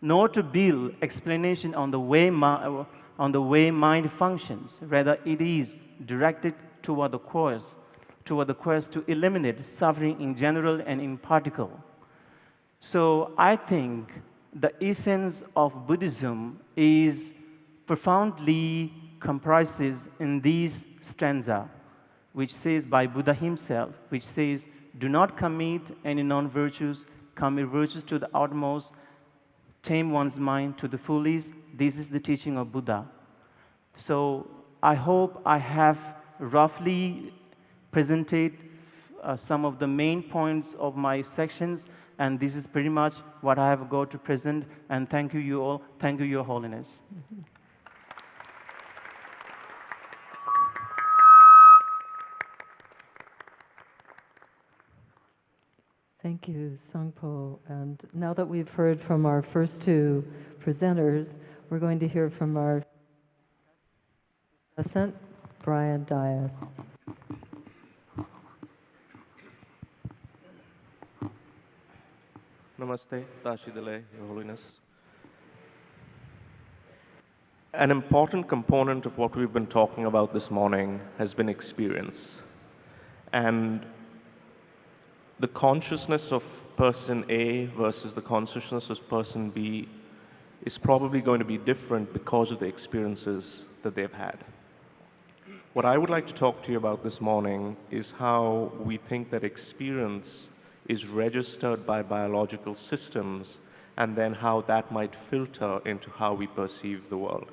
nor to build explanation on the way mind functions. Rather, it is directed toward the quest to eliminate suffering in general and in particular. So I think the essence of Buddhism is profoundly comprises in these stanza, which says by Buddha himself, which says, do not commit any non-virtues, commit virtues to the utmost, tame one's mind to the fullest. This is the teaching of Buddha. So I hope I have roughly presented some of the main points of my sections, and this is pretty much what I have got to present, and thank you, you all. Thank you, Your Holiness. Thank you, Sangpo. And now that we've heard from our first 2 presenters, we're going to hear from our discussant, Brian Dias. Namaste, Dalai, Your Holiness. An important component of what we've been talking about this morning has been experience. And the consciousness of person A versus the consciousness of person B is probably going to be different because of the experiences that they've had. What I would like to talk to you about this morning is how we think that experience is registered by biological systems, and then how that might filter into how we perceive the world.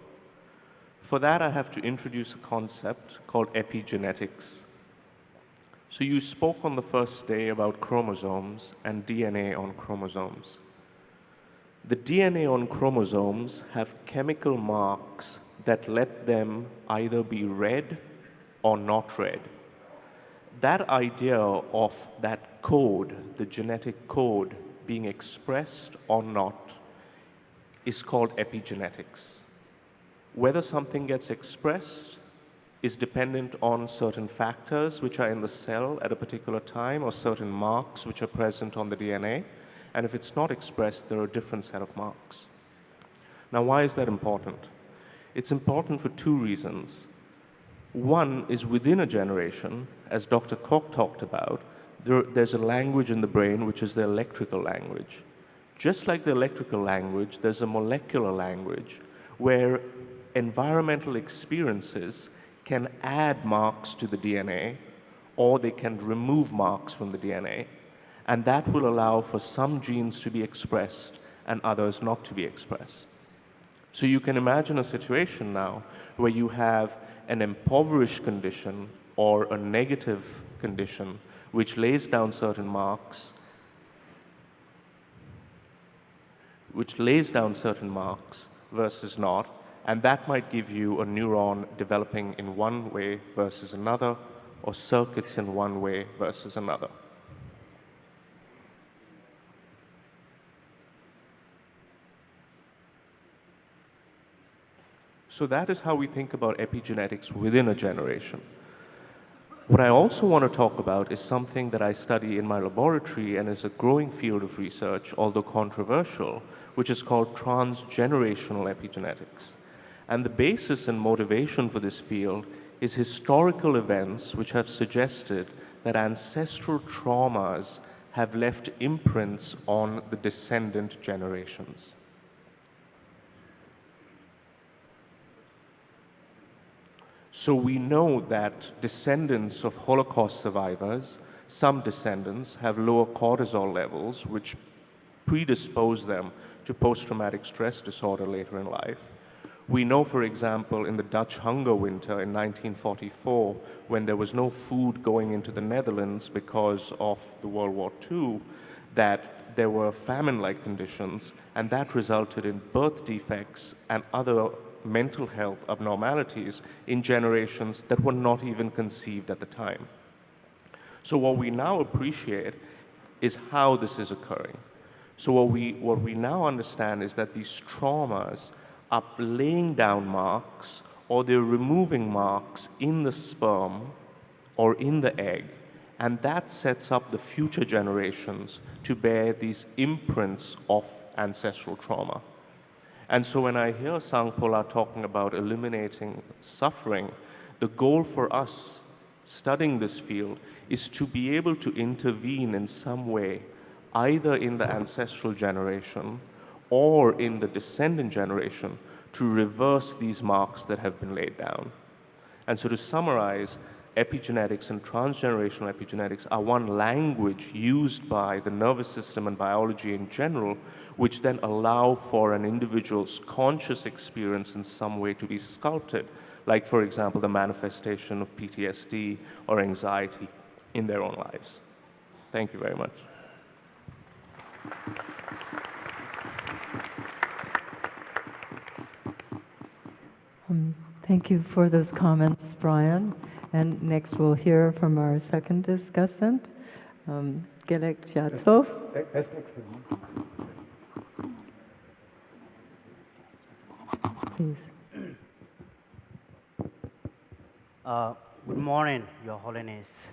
For that, I have to introduce a concept called epigenetics. So you spoke on the first day about chromosomes and DNA on chromosomes. The DNA on chromosomes have chemical marks that let them either be read or not read. that idea of that code, the genetic code, being expressed or not is called epigenetics. Whether something gets expressed is dependent on certain factors which are in the cell at a particular time or certain marks which are present on the DNA. And if it's not expressed, there are a different set of marks. Now, why is that important? It's important for two reasons. One is within a generation, as Dr. Koch talked about, there's a language in the brain which is the electrical language. Just like the electrical language, there's a molecular language where environmental experiences can add marks to the DNA or they can remove marks from the DNA. And that will allow for some genes to be expressed and others not to be expressed. So you can imagine a situation now where you have an impoverished condition or a negative condition which lays down certain marks, versus not, and that might give you a neuron developing in one way versus another, or circuits in one way versus another. So that is how we think about epigenetics within a generation. What I also want to talk about is something that I study in my laboratory and is a growing field of research, although controversial, which is called transgenerational epigenetics. And the basis and motivation for this field is historical events which have suggested that ancestral traumas have left imprints on the descendant generations. So we know that descendants of Holocaust survivors, some descendants have lower cortisol levels, which predispose them to post-traumatic stress disorder later in life. We know, for example, in the Dutch hunger winter in 1944, when there was no food going into the Netherlands because of the World War II, that there were famine-like conditions, and that resulted in birth defects and other mental health abnormalities in generations that were not even conceived at the time. So what we now appreciate is how this is occurring. So what we now understand is that these traumas are laying down marks or they're removing marks in the sperm or in the egg, and that sets up the future generations to bear these imprints of ancestral trauma. And so when I hear Sangpola talking about eliminating suffering, the goal for us studying this field is to be able to intervene in some way, either in the ancestral generation or in the descendant generation, to reverse these marks that have been laid down. And so to summarize, epigenetics and transgenerational epigenetics are one language used by the nervous system and biology in general, which then allow for an individual's conscious experience in some way to be sculpted, like, for example, the manifestation of PTSD or anxiety in their own lives. Thank you very much. Thank you for those comments, Brian. And next we'll hear from our second discussant, Gelek Jatsov. Please. Good morning, Your Holiness.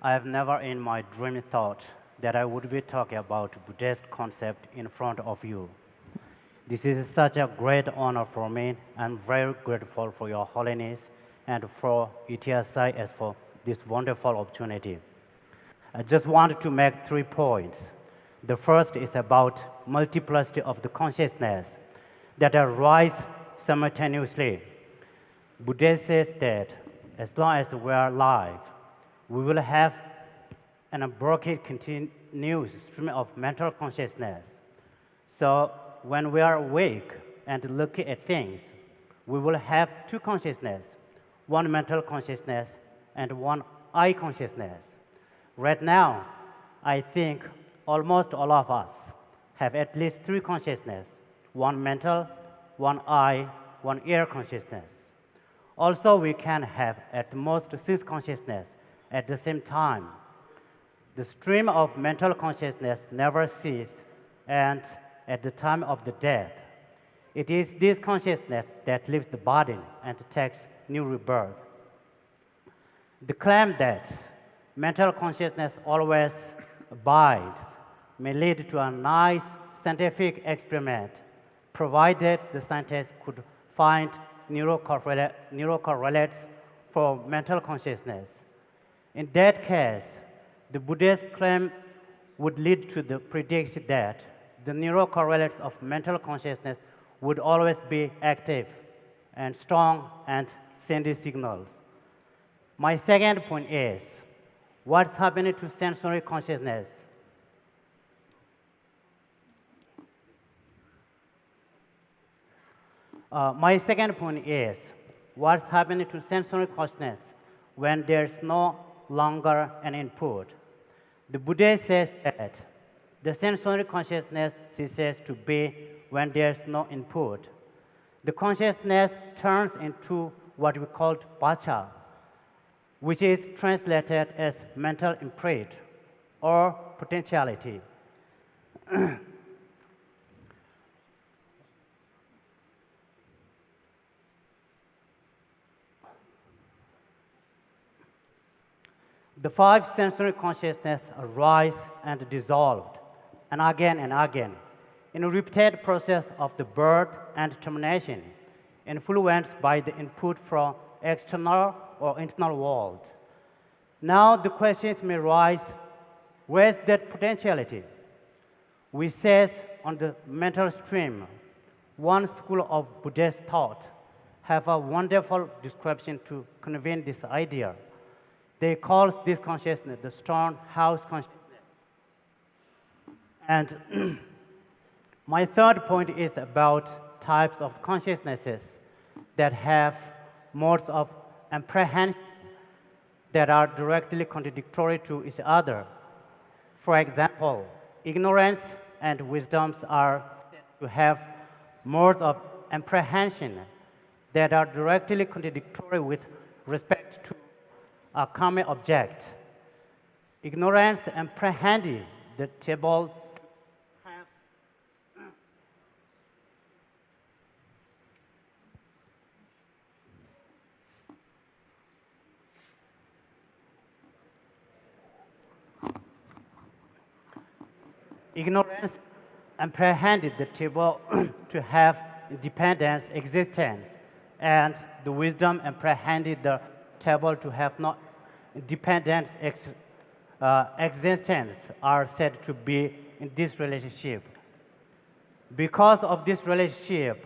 I have never in my dream thought that I would be talking about Buddhist concept in front of you. This is such a great honor for me. I'm very grateful for Your Holiness and for ETSI as for this wonderful opportunity. I just want to make 3 points. The first is about multiplicity of the consciousness that arise simultaneously. Buddha says that as long as we are alive, we will have an unbroken continuous stream of mental consciousness. So when we are awake and looking at things, we will have 2 consciousness, one mental consciousness and one eye consciousness. Right now, I think almost all of us have at least 3 consciousness, one mental, one eye, one ear consciousness. Also, we can have at most 6 consciousness at the same time. The stream of mental consciousness never ceases, and at the time of the death, it is this consciousness that leaves the body and takes new rebirth. The claim that mental consciousness always abides may lead to a nice scientific experiment, provided the scientists could find neurocorrelates for mental consciousness. In that case, the Buddhist claim would lead to the prediction that the neurocorrelates of mental consciousness would always be active and strong and sending signals. My second point is, what's happening to sensory consciousness? My second point is, what's happening to sensory consciousness when there's no longer an input? The Buddha says that the sensory consciousness ceases to be when there's no input. The consciousness turns into what we call pacha, which is translated as mental imprint or potentiality. The five sensory consciousness arise and dissolved, and again in a repeated process of the birth and termination, influenced by the input from external or internal world. Now the questions may rise, where's that potentiality? We says on the mental stream, one school of Buddhist thought have a wonderful description to convey this idea. They call this consciousness the stone house consciousness. And my third point is about types of consciousnesses that have modes of apprehension that are directly contradictory to each other. For example, ignorance and wisdom are said to have modes of apprehension that are directly contradictory with respect to a common object. Ignorance apprehending the table to have ignorance apprehended the table to have independent existence, and the wisdom apprehended the table to have not dependent existence are said to be in this relationship. Because of this relationship,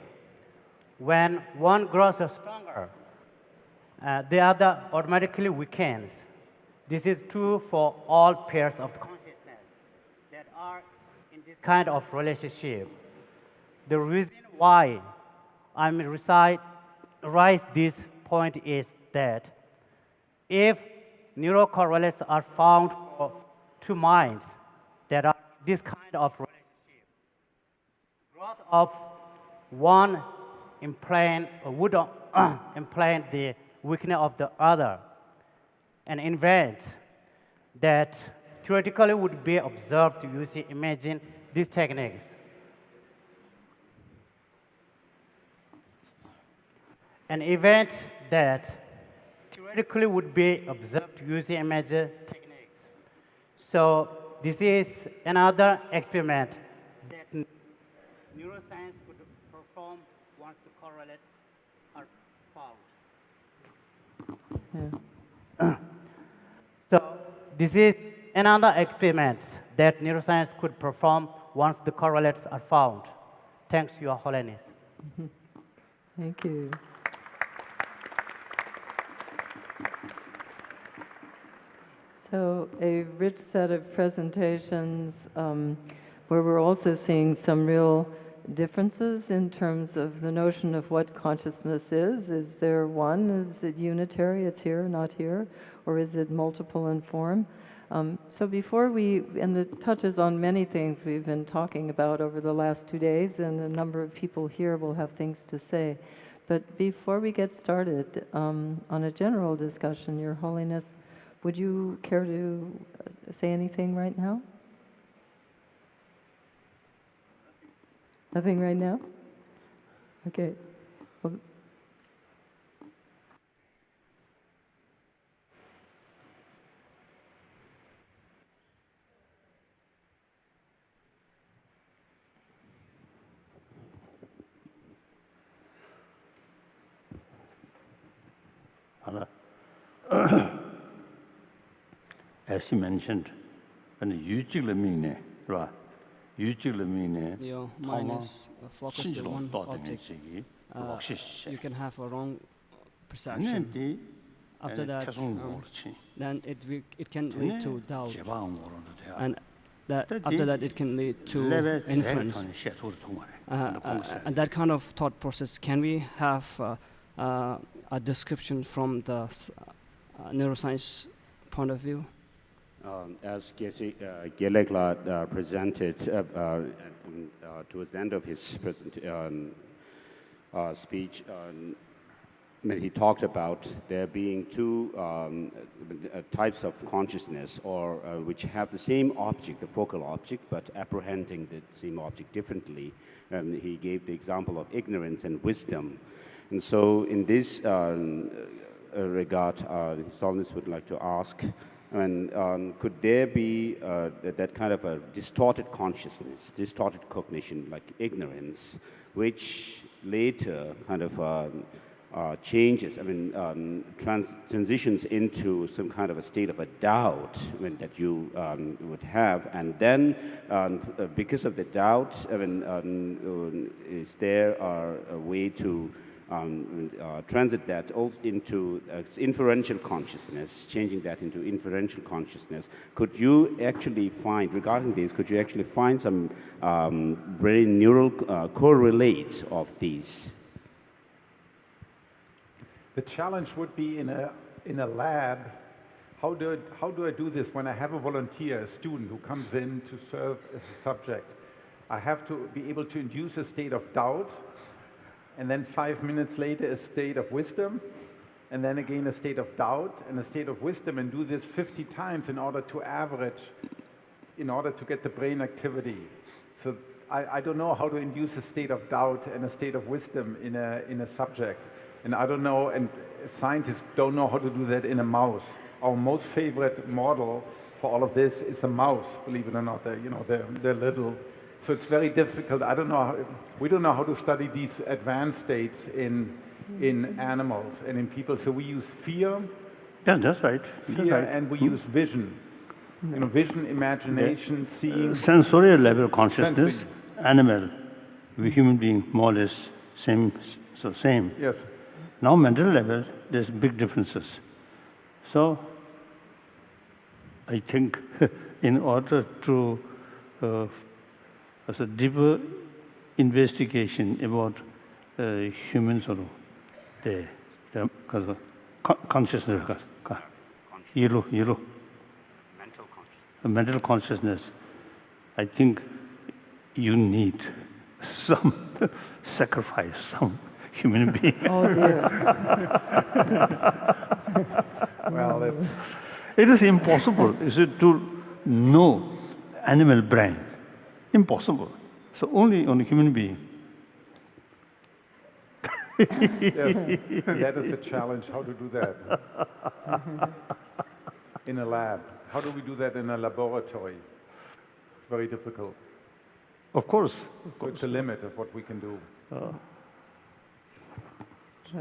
when one grows stronger, the other automatically weakens. This is true for all pairs of consciousness that are in this kind of relationship. The reason why I raise this point is that if neurocorrelates are found for two minds that are this kind of relationship, growth of one would imply the weakness of the other, an event that theoretically would be observed using imagine these techniques. An event that theoretically would be observed using image techniques. So this is another experiment that neuroscience could perform once the correlates are found. Yeah. So this is another experiment that neuroscience could perform once the correlates are found. Thanks, Your Holiness. Thank you. So a rich set of presentations where we're also seeing some real differences in terms of the notion of what consciousness is. Is there one? Is it unitary? It's here, not here? Or is it multiple in form? So before and it touches on many things we've been talking about over the last 2 days, and a number of people here will have things to say. But before we get started on a general discussion, Your Holiness, Would you care to say anything right now? Nothing right now? Okay. Well, as you mentioned, when 유직름이네, right? 유직름이네. Your mind is focused on one object. You can have a wrong perception. After that, then it can lead to doubt, and after that it can lead to inference. And that kind of thought process, can we have a description from the neuroscience point of view? As Gelekla presented towards the end of his speech, when he talked about there being two types of consciousness, or which have the same object, the focal object, but apprehending the same object differently. He gave the example of ignorance and wisdom. And so in this regard, His Holiness would like to ask, could there be that kind of a distorted consciousness, distorted cognition, like ignorance, which later kind of changes, transitions into some kind of a state of a doubt that you would have, and then because of the doubt, is there a way to transit that into inferential consciousness, changing that into inferential consciousness? Could you actually find, regarding this, could you actually find some very neural correlates of these? The challenge would be in a lab. How do I do this when I have a volunteer, a student who comes in to serve as a subject? I have to be able to induce a state of doubt, and then 5 minutes later a state of wisdom, and then again a state of doubt and a state of wisdom, and do this 50 times in order to average, in order to get the brain activity. So I don't know how to induce a state of doubt and a state of wisdom in a subject. And I don't know, and scientists don't know how to do that in a mouse. Our most favorite model for all of this is a mouse, believe it or not. They're little. So it's very difficult. I don't know. We don't know how to study these advanced states in animals and in people. So we use fear. Yes, that's right. Fear, and we use vision. Vision, imagination, seeing. Sensorial level consciousness, animal, we human being, more or less same. Yes. Now mental level, there's big differences. So I think in order to as a deeper investigation about humans or the consciousness, mental consciousness, I think you need some sacrifice, some human being. oh dear. Well, it is impossible, is it, to know animal brain? Impossible. So only on a human being. yes, that is the challenge, how to do that. In a lab. How do we do that in a laboratory? It's very difficult. Of course. So it's the limit of what we can do.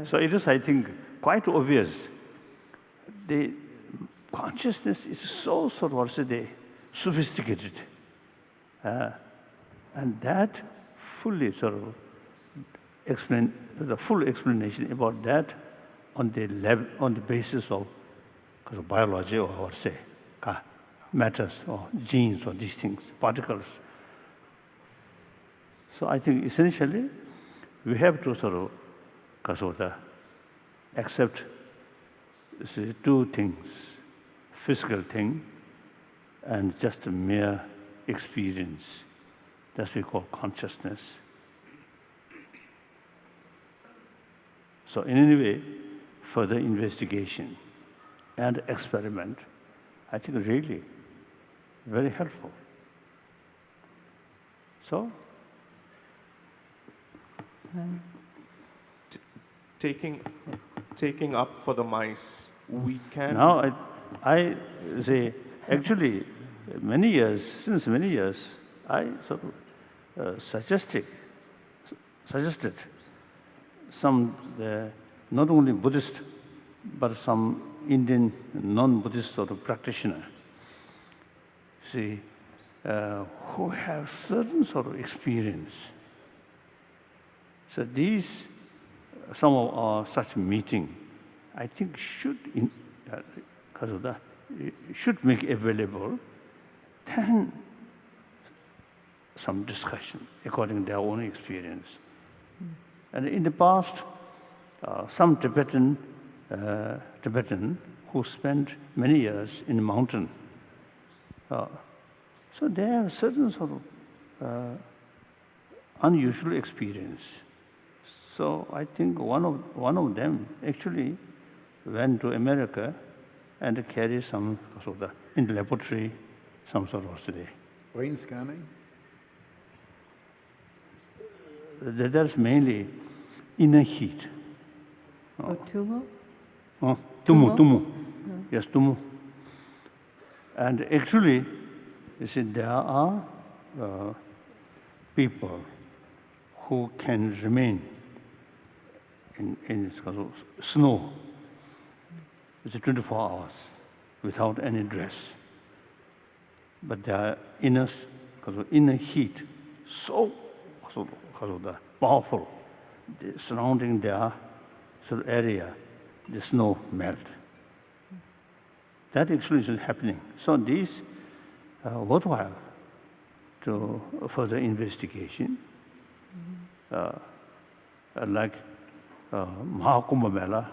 So it is, I think, quite obvious. The consciousness is so sophisticated. And that fully the full explanation about that on the basis of biology, or say matters or genes or these things, particles. So I think essentially we have to accept two things, physical thing and just a mere experience. That's what we call consciousness. So in any way, further investigation and experiment I think really very helpful. So, taking up for the mice, we can... now I say, actually, since many years, I sort of suggested some, not only Buddhist, but some Indian non-Buddhist sort of practitioner, who have certain sort of experience. So these, some of our such meeting, I think should, because of that, should make available, then some discussion according to their own experience. And in the past, some Tibetan who spent many years in the mountain, so they have certain sort of unusual experience. So I think one of them actually went to America and carried some sort of in the laboratory, some sort of today. Brain scanning? That's mainly inner heat. Tumo? Tumu. Yes, tumu. And actually, you see, there are people who can remain in snow. It's 24 hours without any dress. But their inner heat, so powerful, surrounding their sort of area, the snow melt. That actually is happening. So these are worthwhile to further investigation. Like Mahakumbha Mela,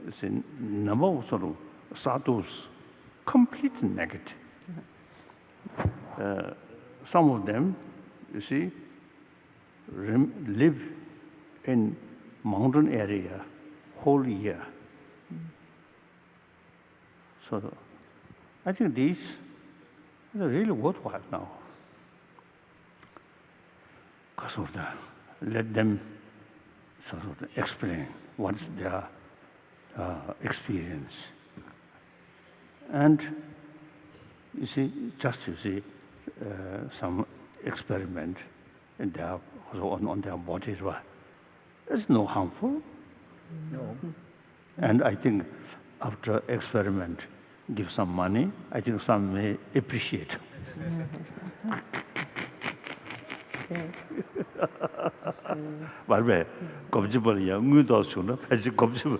it's a number of sort of sadhus, completely negative. Some of them, you see, live in mountain area whole year. So I think these are really worthwhile now. Because of that, let them sort of explain what's their experience. And you see, some experiment in their, on their bodies. It's no harmful. No. And I think after experiment, give some money, I think some may appreciate. 말왜 겁집어야 의도 수는 사실 겁집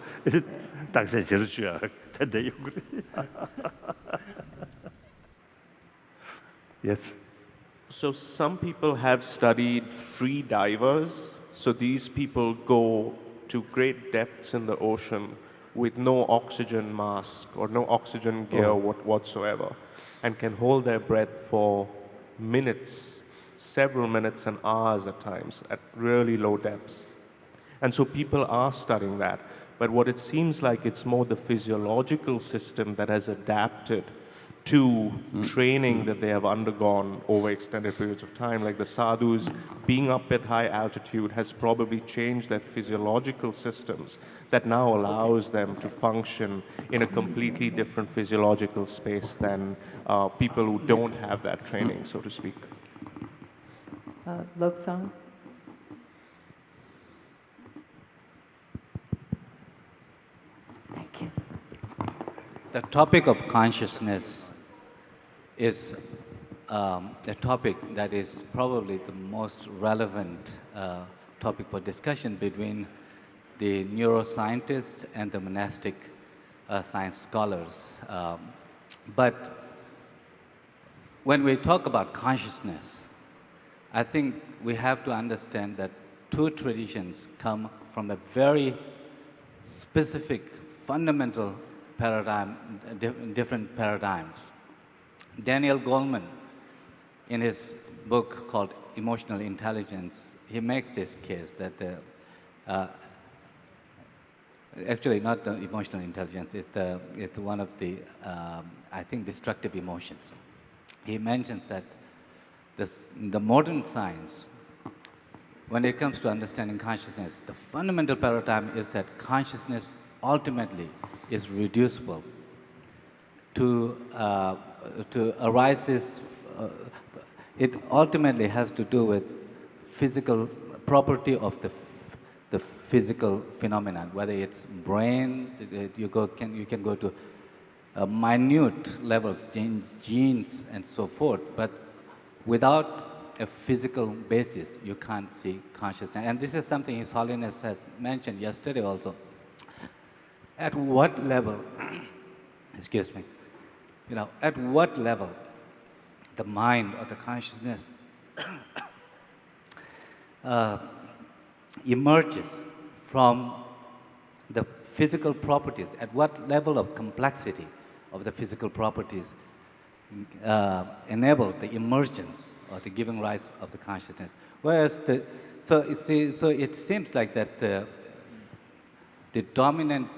당시 제일 중요한 텐데 Yes. So some people have studied free divers. So these people go to great depths in the ocean with no oxygen mask or no oxygen gear whatsoever, and can hold their breath for minutes, several minutes and hours at times, at really low depths. And so people are studying that. But what it seems like, it's more the physiological system that has adapted to training that they have undergone over extended periods of time. Like the sadhus, being up at high altitude has probably changed their physiological systems that now allows them to function in a completely different physiological space than people who don't have that training, so to speak. Lobsang? Thank you. The topic of consciousness is a topic that is probably the most relevant topic for discussion between the neuroscientists and the monastic science scholars. But when we talk about consciousness, I think we have to understand that two traditions come from a very specific, fundamental paradigm, different paradigms. Daniel Goleman, in his book called Emotional Intelligence, he makes this case that Actually, not the emotional intelligence. It's one of the, I think, destructive emotions. He mentions that the modern science, when it comes to understanding consciousness, the fundamental paradigm is that consciousness ultimately is reducible to arises. It ultimately has to do with physical property of the physical phenomenon, whether it's brain, you can go to minute levels, genes and so forth, but without a physical basis, you can't see consciousness. And this is something His Holiness has mentioned yesterday also. At what level, excuse me, at what level the mind or the consciousness emerges from the physical properties, at what level of complexity of the physical properties enable the emergence or the giving rise of the consciousness. Whereas so it seems like that the dominant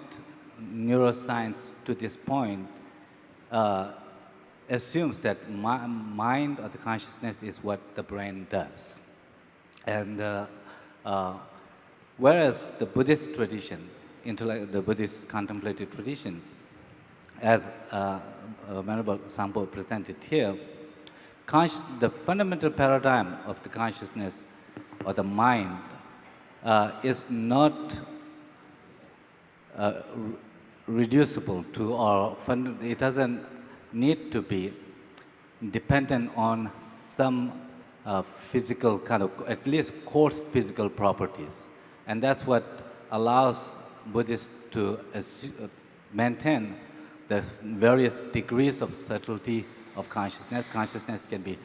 neuroscience to this point assumes that mind or the consciousness is what the brain does. And whereas the Buddhist tradition, the Buddhist contemplative traditions, as Venerable Sampo presented here, the fundamental paradigm of the consciousness or the mind is not reducible to, or it doesn't need to be dependent on some physical kind of, at least coarse physical properties. And that's what allows Buddhists to maintain the various degrees of subtlety of consciousness. Consciousness can be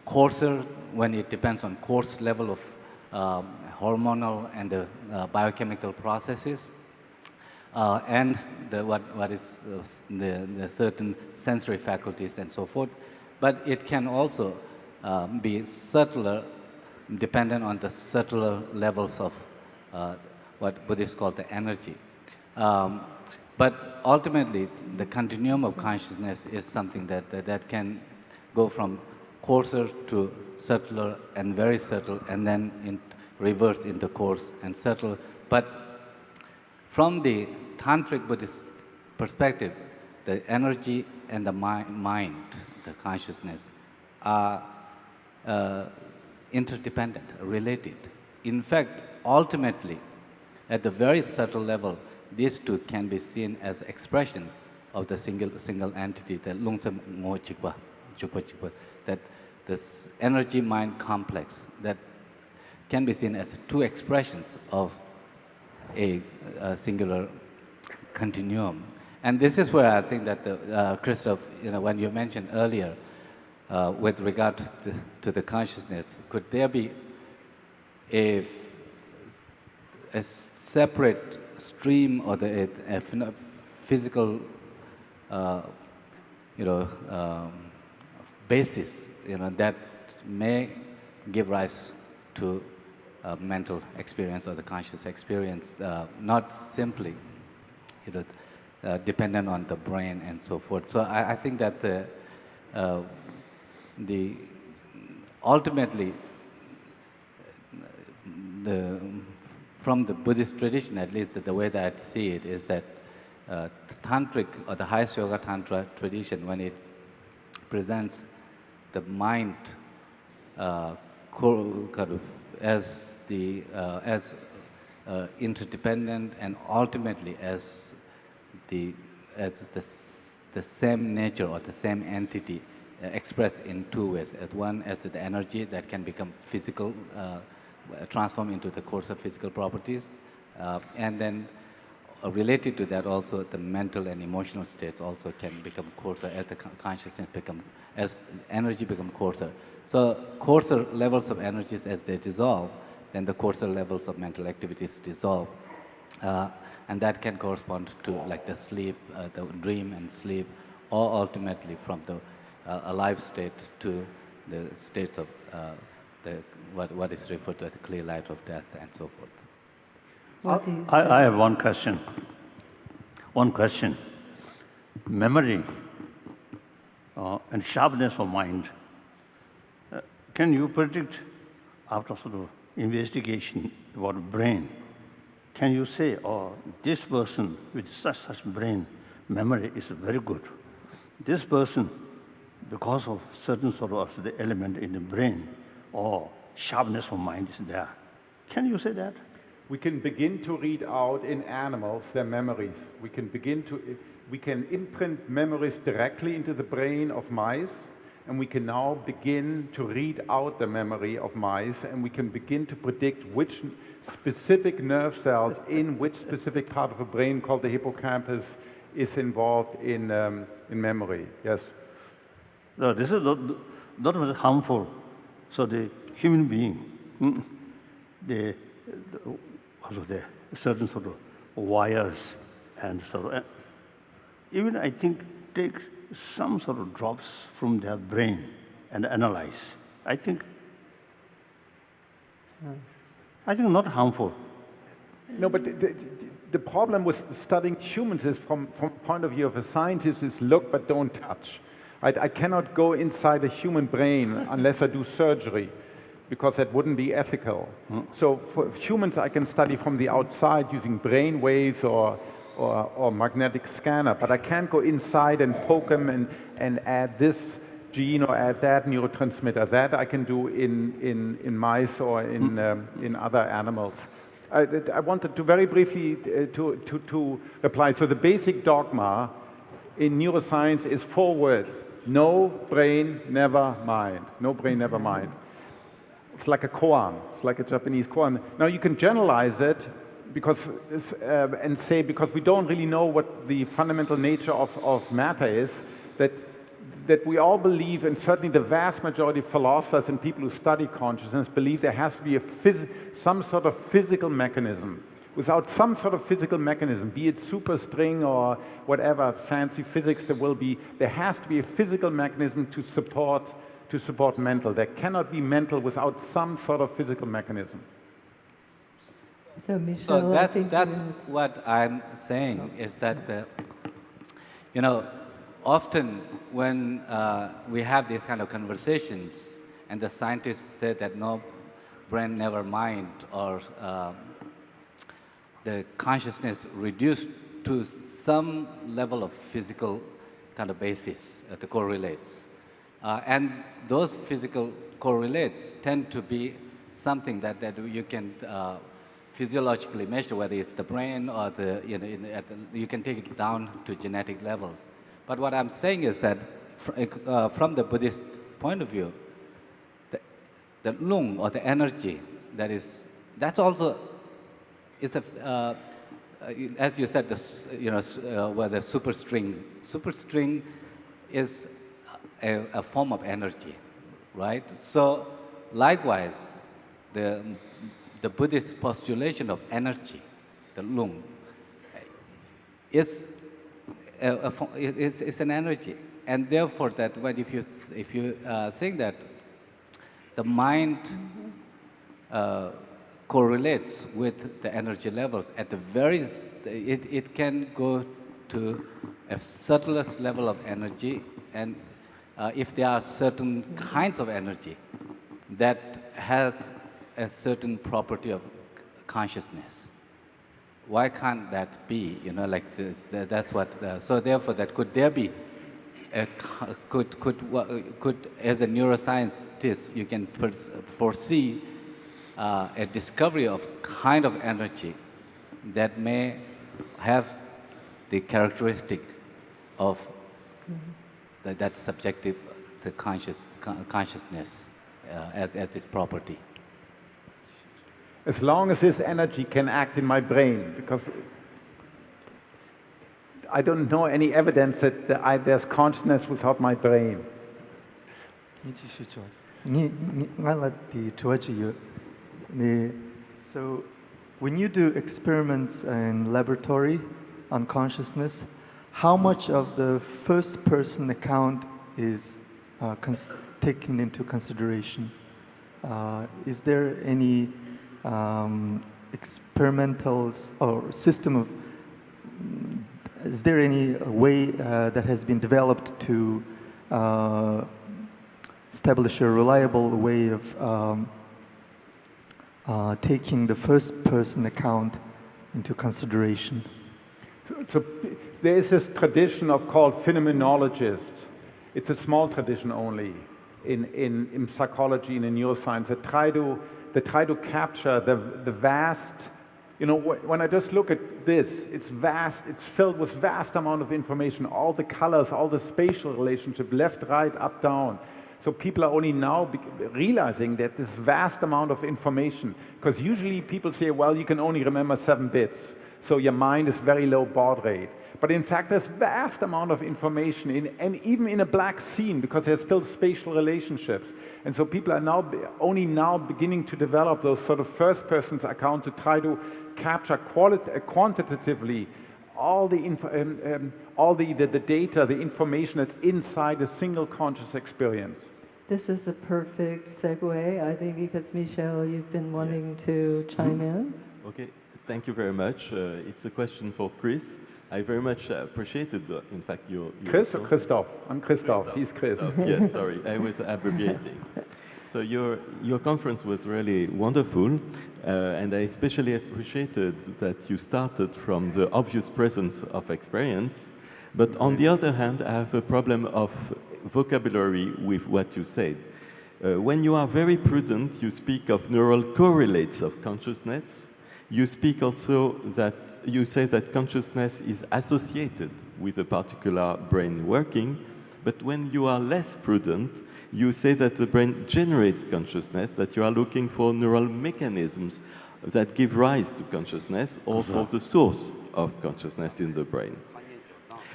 coarser when it depends on coarse level of hormonal and biochemical processes, and what is the certain sensory faculties and so forth. But it can also be subtler, dependent on the subtler levels of what Buddhists call the energy. But ultimately, the continuum of consciousness is something that can go from coarser to subtler and very subtle, and then reverse into coarse and subtle. But from the Tantric Buddhist perspective, the energy and the mind, the consciousness, are interdependent, related. In fact, ultimately, at the very subtle level, these two can be seen as expression of the single entity, the lungsam mo chikwa, that this energy-mind complex that can be seen as two expressions of a singular continuum. And this is where I think that Christoph, when you mentioned earlier, with regard to the consciousness, could there be a separate stream or a physical, basis, that may give rise to mental experience or the conscious experience, not simply, dependent on the brain and so forth. So I think that ultimately, from the Buddhist tradition, at least the way that I see it, is that Tantric or the highest Yoga Tantra tradition, when it presents the mind kind of as interdependent and ultimately as the same nature or the same entity expressed in two ways. As one, as the energy that can become physical, transform into the coarser physical properties, and then related to that also the mental and emotional states also can become coarser as the consciousness as energy become coarser. So coarser levels of energies, as they dissolve, then the coarser levels of mental activities dissolve, and that can correspond to like the sleep, the dream and sleep, or ultimately from the alive state to the states of what is referred to as the clear light of death and so forth. What do you say? I have one question. One question. Memory and sharpness of mind. Can you predict, after sort of investigation about brain, can you say, oh, this person with such brain memory is very good. This person, because of certain sort of the element in the brain, or sharpness of mind is there. Can you say that? We can begin to read out in animals their memories. We can imprint memories directly into the brain of mice, and we can now begin to read out the memory of mice, and we can begin to predict which specific nerve cells in which specific part of the brain called the hippocampus is involved in memory. Yes? No, this is not very harmful. So the human being, also the certain sort of wires and sort of, even I think take some sort of drops from their brain and analyze. I think not harmful. No, but the problem with studying humans is from point of view of a scientist is look but don't touch. I cannot go inside a human brain unless I do surgery, because that wouldn't be ethical. So for humans, I can study from the outside using brain waves or magnetic scanner, but I can't go inside and poke them and add this gene or add that neurotransmitter. That I can do in mice or in other animals. I wanted to very briefly to reply. So the basic dogma in neuroscience is 4 words: no brain, never mind. No brain, never mind. It's like a koan. It's like a Japanese koan. Now you can generalize it because and say, because we don't really know what the fundamental nature of matter is, that we all believe, and certainly the vast majority of philosophers and people who study consciousness believe there has to be some sort of physical mechanism. Without some sort of physical mechanism, be it superstring or whatever fancy physics there will be, there has to be a physical mechanism to support mental. There cannot be mental without some sort of physical mechanism. So Michel, So I think that's what I'm saying, is that, often when we have these kind of conversations and the scientists say that no brain, never mind, or the consciousness reduced to some level of physical kind of basis, the correlates. And those physical correlates tend to be something that you can physiologically measure, whether it's the brain or you can take it down to genetic levels. But what I'm saying is that from the Buddhist point of view, the lung, or the energy, that's also is as you said, where the superstring is a form of energy, right? So likewise, the Buddhist postulation of energy, the lung, is an energy, and therefore that if you think that the mind correlates with the energy levels at the it can go to a subtlest level of energy, and if there are certain kinds of energy that has a certain property of consciousness, why can't that be? That's what. So therefore, that could there be could as a neuroscientist you can foresee a discovery of kind of energy that may have the characteristic of that subjective, the consciousness as its property. As long as this energy can act in my brain, because I don't know any evidence that there's consciousness without my brain. So when you do experiments in laboratory on consciousness, how much of the first person account is taken into consideration? Is there any experimentals or system of, is there any way that has been developed to establish a reliable way of taking the first person account into consideration? So there is this tradition called phenomenologists. It's a small tradition only in psychology and in neuroscience that try to capture the vast. You know, when I just look at this, it's vast. It's filled with vast amount of information. All the colors, all the spatial relationship, left, right, up, down. So people are only now realizing that this vast amount of information, because usually people say, well, you can only remember 7 bits, so your mind is very low baud rate. But in fact, there's vast amount of information, and even in a black scene, because there's still spatial relationships. And so people are only now beginning to develop those sort of first-person account to try to capture quantitatively all the data, the information that's inside a single conscious experience. This is a perfect segue, I think, because Michel, you've been wanting to chime in. Okay, thank you very much. It's a question for Chris. I very much appreciated, in fact, your Chris or Christoph? I'm Christoph. He's Chris. Yes, sorry, I was abbreviating. So your conference was really wonderful, and I especially appreciated that you started from the obvious presence of experience. But on the other hand, I have a problem of vocabulary with what you said. When you are very prudent, you speak of neural correlates of consciousness. You speak also that you say that consciousness is associated with a particular brain working, but when you are less prudent, you say that the brain generates consciousness, that you are looking for neural mechanisms that give rise to consciousness or for the source of consciousness in the brain.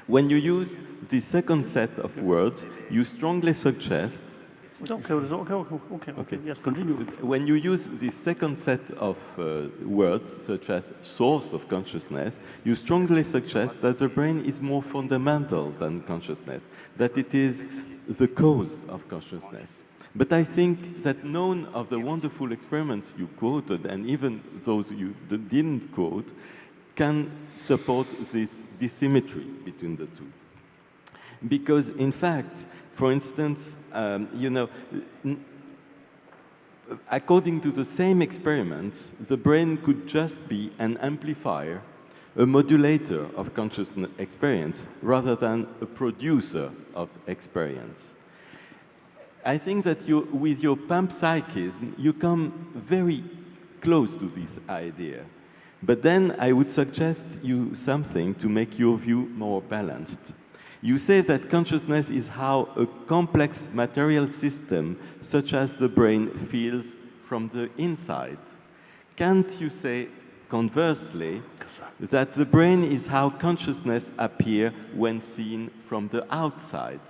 When you use the second set of words, you strongly suggest Okay, yes, continue. when you use the second set of words, such as source of consciousness, you strongly suggest that the brain is more fundamental than consciousness, that it is the cause of consciousness. But I think that none of the wonderful experiments you quoted, and even those you didn't quote, can support this dissymmetry between the two. Because, in fact, for instance, according to the same experiments, the brain could just be an amplifier, a modulator of conscious experience, rather than a producer of experience. I think that with your panpsychism, you come very close to this idea. But then I would suggest you something to make your view more balanced. You say that consciousness is how a complex material system, such as the brain, feels from the inside. Can't you say, conversely, that the brain is how consciousness appears when seen from the outside?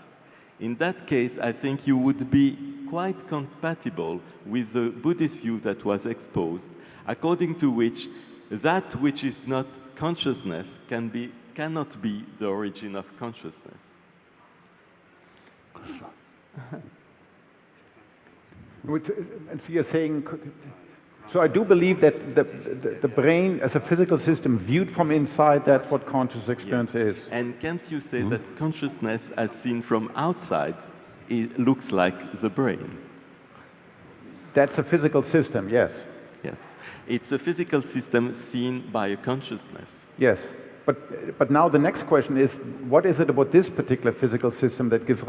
In that case, I think you would be quite compatible with the Buddhist view that was exposed, according to which that which is not consciousness cannot be the origin of consciousness. And so you're saying, so I do believe that the brain as a physical system viewed from inside, that's what conscious experience is. And can't you say that consciousness as seen from outside looks like the brain? That's a physical system, yes. Yes. It's a physical system seen by a consciousness. Yes. But now the next question is, what is it about this particular physical system that gives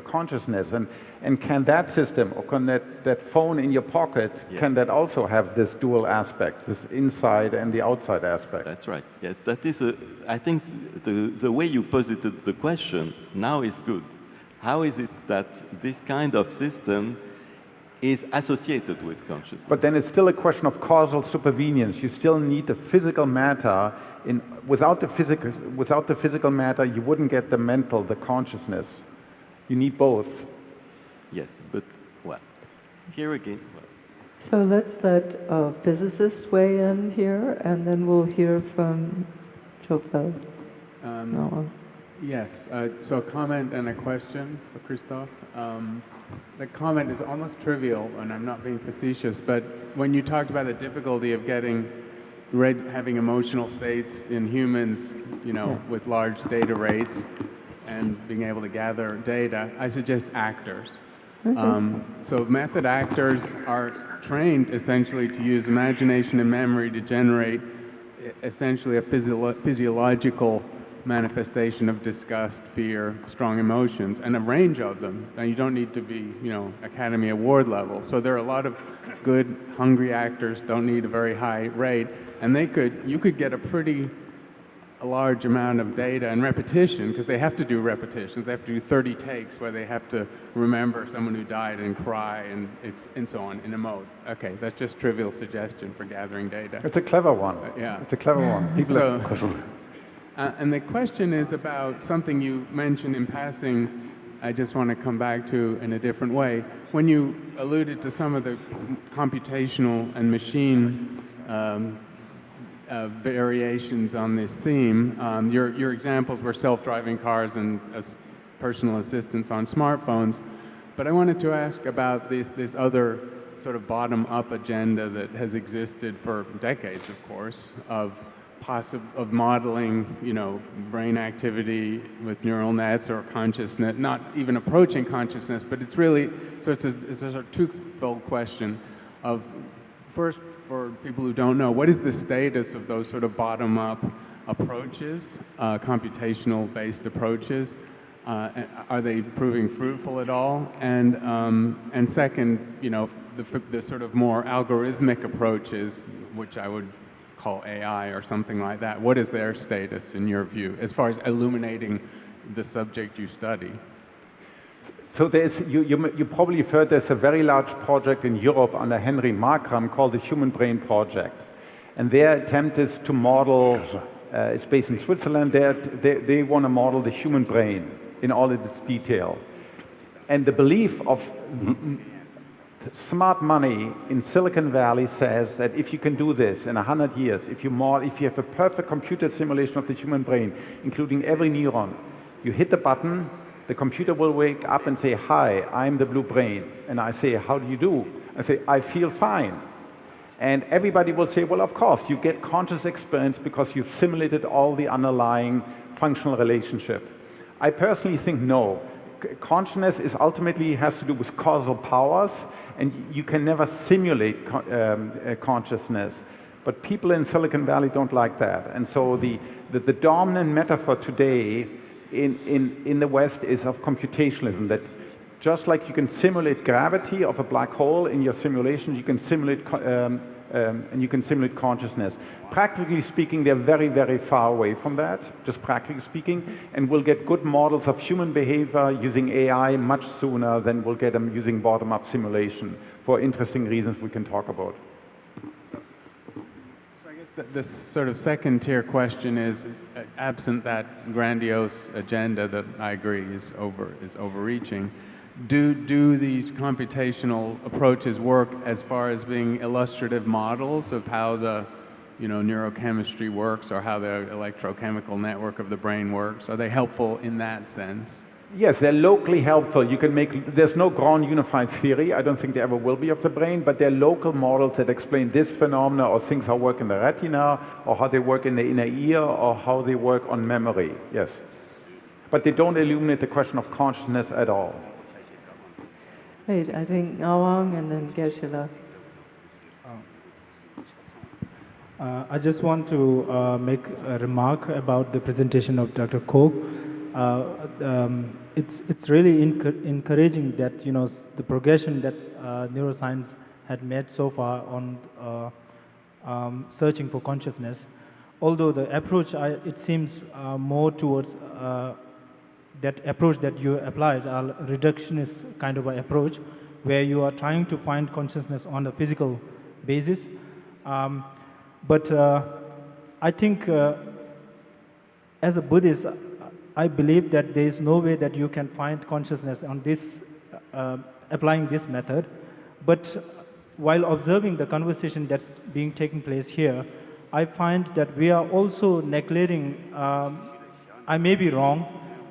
consciousness? And can that system, or can that phone in your pocket, yes, can that also have this dual aspect, this inside and the outside aspect? That's right. Yes, that is I think the way you posited the question now is good. How is it that this kind of system is associated with consciousness? But then it's still a question of causal supervenience. You still need the physical matter. Without the physical matter, you wouldn't get the mental, the consciousness. You need both. Yes, but well, here again. Well. So let's let physicists weigh in here, and then we'll hear from Chopel. Yes, so a comment and a question for Christoph. The comment is almost trivial, and I'm not being facetious, but when you talked about the difficulty of getting having emotional states in humans, with large data rates and being able to gather data, I suggest actors. So method actors are trained essentially to use imagination and memory to generate essentially a physiological manifestation of disgust, fear, strong emotions, and a range of them. Now you don't need to be, Academy Award level. So there are a lot of good, hungry actors, don't need a very high rate, and you could get a large amount of data and repetition, because they have to do repetitions. They have to do 30 takes where they have to remember someone who died and cry and so on in a mode. Okay, that's just trivial suggestion for gathering data. It's a clever one. Yeah. It's a clever one. And the question is about something you mentioned in passing. I just want to come back to in a different way. When you alluded to some of the computational and machine variations on this theme, your examples were self-driving cars and personal assistants on smartphones. But I wanted to ask about this other sort of bottom-up agenda that has existed for decades, of course, of modeling, brain activity with neural nets or consciousness, not even approaching consciousness, but it's really, so it's a twofold question of, first, for people who don't know, what is the status of those sort of bottom-up approaches, computational-based approaches? Are they proving fruitful at all? And second, the sort of more algorithmic approaches, which I would call AI or something like that. What is their status in your view, as far as illuminating the subject you study? So you probably heard there's a very large project in Europe under Henry Markram called the Human Brain Project. And their attempt is to model, it's based in Switzerland, they want to model the human brain in all its detail. And the belief of smart money in Silicon Valley says that if you can do this in 100 years, if you have a perfect computer simulation of the human brain, including every neuron, you hit the button, the computer will wake up and say, "Hi, I'm the blue brain." And I say, "How do you do?" I say, "I feel fine." And everybody will say, well, of course, you get conscious experience because you've simulated all the underlying functional relationship. I personally think no. Consciousness is ultimately has to do with causal powers, and you can never simulate consciousness. But people in Silicon Valley don't like that. And so the dominant metaphor today in the West is of computationalism, that just like you can simulate gravity of a black hole in your simulation, you can simulate consciousness. Practically speaking, they're very, very far away from that, just practically speaking, and we'll get good models of human behavior using AI much sooner than we'll get them using bottom-up simulation for interesting reasons we can talk about. So I guess this sort of second-tier question is, absent that grandiose agenda that I agree is overreaching, do these computational approaches work as far as being illustrative models of how the neurochemistry works or how the electrochemical network of the brain works? Are they helpful in that sense? Yes, they're locally helpful. There's no grand unified theory, I don't think there ever will be, of the brain, but they're local models that explain this phenomena, or things how work in the retina, or how they work in the inner ear, or how they work on memory, yes. But they don't illuminate the question of consciousness at all. Right, I think Ngawang and then Gershila. I just want to make a remark about the presentation of Dr. Koch. It's really encouraging that the progression that neuroscience had made so far on searching for consciousness. Although the approach, it seems more towards that approach that you applied, a reductionist kind of an approach, where you are trying to find consciousness on a physical basis. But I think as a Buddhist, I believe that there is no way that you can find consciousness on this, applying this method. But while observing the conversation that's being taking place here, I find that we are also neglecting, I may be wrong,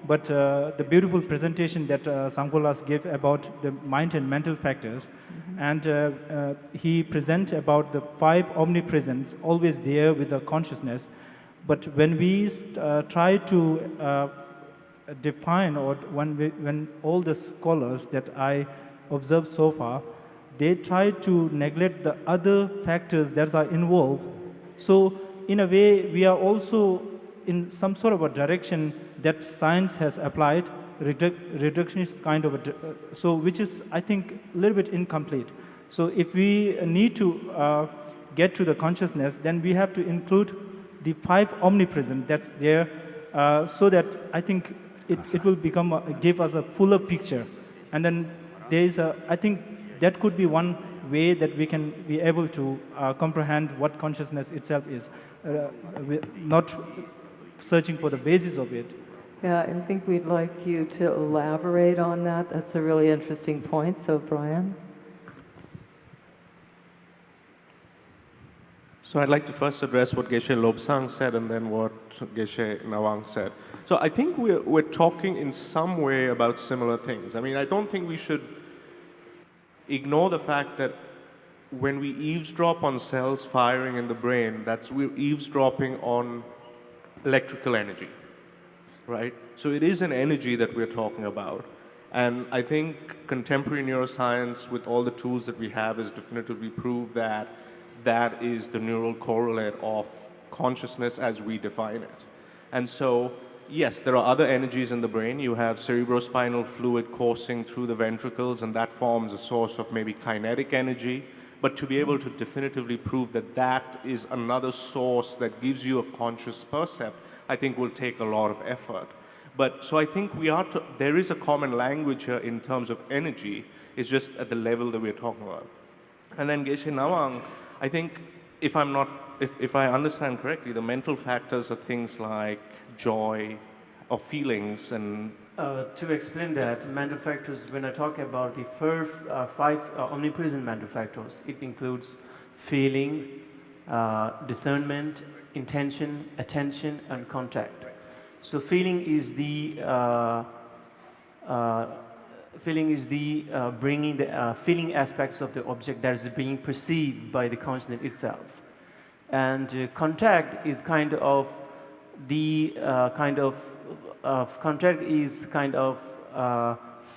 but the beautiful presentation that Sankolas gave about the mind and mental factors, and he present about the 5 omnipresents always there with the consciousness. But when we try to define, or when all the scholars that I observed so far, they try to neglect the other factors that are involved. So in a way, we are also in some sort of a direction that science has applied, reductionist kind of so which is, I think, a little bit incomplete. So if we need to get to the consciousness, then we have to include the 5 omnipresent that's there, so that I think it will give us a fuller picture. And then there is I think that could be one way that we can be able to comprehend what consciousness itself is, not searching for the basis of it. Yeah, I think we'd like you to elaborate on that. That's a really interesting point. So, Brian? So I'd like to first address what Geshe Lobsang said and then what Geshe Nawang said. So I think we're talking in some way about similar things. I mean, I don't think we should ignore the fact that when we eavesdrop on cells firing in the brain, we're eavesdropping on electrical energy, right? So it is an energy that we're talking about. And I think contemporary neuroscience, with all the tools that we have, has definitively proved that that is the neural correlate of consciousness as we define it. And so, yes, there are other energies in the brain. You have cerebrospinal fluid coursing through the ventricles, and that forms a source of maybe kinetic energy. But to be able to definitively prove that that is another source that gives you a conscious percept, I think will take a lot of effort. But so I think there is a common language here in terms of energy. It's just at the level that we're talking about. And then Geshe Nawang, I think if I understand correctly, the mental factors are things like joy or feelings and... To explain that, mental factors, when I talk about the first 5 omnipresent mental factors, it includes feeling, discernment, intention, attention, and contact. So feeling is the bringing the feeling aspects of the object that is being perceived by the consciousness itself, and contact is kind of the contact is kind of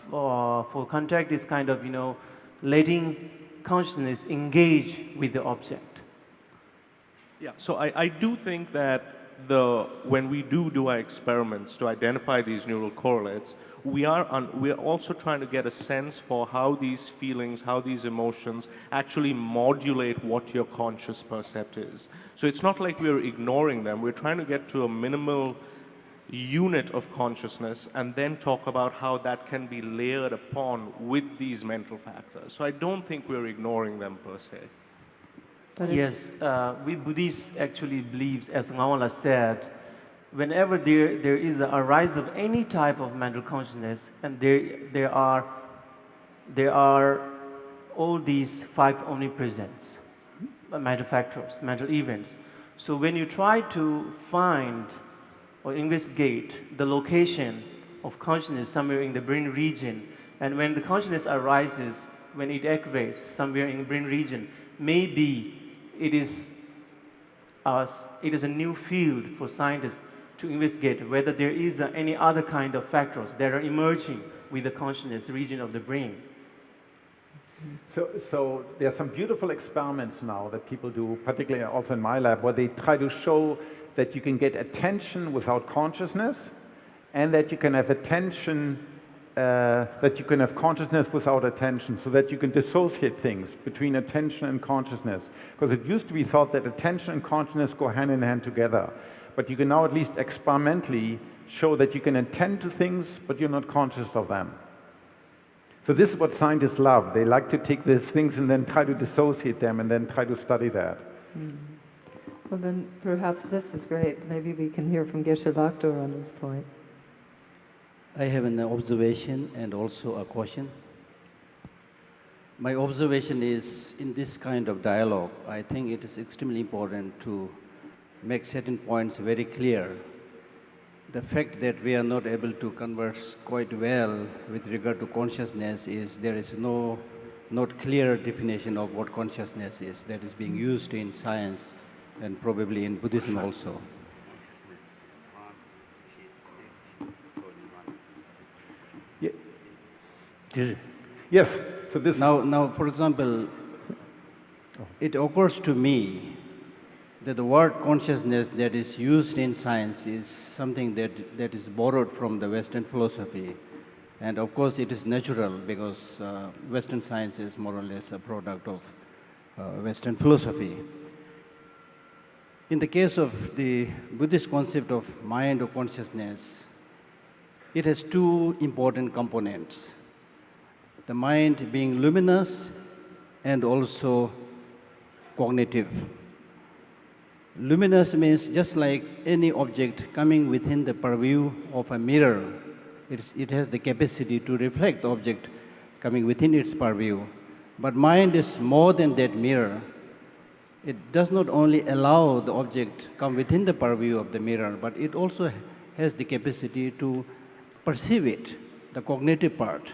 for contact is kind of letting consciousness engage with the object. Yeah. So I do think that when we do our experiments to identify these neural correlates, we are also trying to get a sense for how these feelings, how these emotions actually modulate what your conscious percept is. So it's not like we're ignoring them. We're trying to get to a minimal unit of consciousness and then talk about how that can be layered upon with these mental factors. So I don't think we're ignoring them per se. Yes, we Buddhists actually believe, as Ngawala said, whenever there is a rise of any type of mental consciousness, and there are all these 5 omnipresents, mental factors, mental events. So when you try to find or investigate the location of consciousness somewhere in the brain region, and when the consciousness arises, when it activates somewhere in the brain region, maybe it is a new field for scientists to investigate whether there is any other kind of factors that are emerging with the consciousness region of the brain. So there are some beautiful experiments now that people do, particularly also in my lab, where they try to show that you can get attention without consciousness, and that you can have attention, that you can have consciousness without attention, so that you can dissociate things between attention and consciousness. Because it used to be thought that attention and consciousness go hand in hand together. But you can now at least experimentally show that you can attend to things, but you're not conscious of them. So this is what scientists love. They like to take these things and then try to dissociate them and then try to study that. Well, then perhaps this is great. Maybe we can hear from Geshe Lakdor on this point. I have an observation and also a question. My observation is, in this kind of dialogue, I think it is extremely important to make certain points very clear. the fact that we are not able to converse quite well with regard to consciousness is there is not clear definition of what consciousness is that is being used in science and probably in Buddhism also. Yes. So this now, for example, it occurs to me that the word consciousness that is used in science is something that is borrowed from the Western philosophy. And of course, it is natural because Western science is more or less a product of Western philosophy. In the case of the Buddhist concept of mind or consciousness, it has two important components. The mind being luminous and also cognitive. Luminous means just like any object coming within the purview of a mirror, it has the capacity to reflect the object coming within its purview. But mind is more than that mirror. It does not only allow the object come within the purview of the mirror, but it also has the capacity to perceive it, the cognitive part.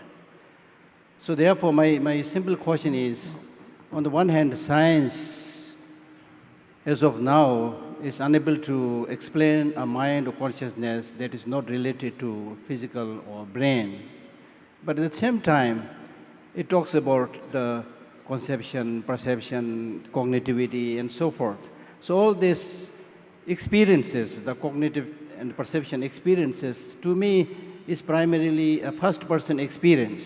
So therefore, my simple question is, on the one hand, science, as of now, is unable to explain a mind or consciousness that is not related to physical or brain. But at the same time, it talks about the conception, perception, cognitivity, and so forth. So all these experiences, the cognitive and perception experiences, to me, is primarily a first-person experience.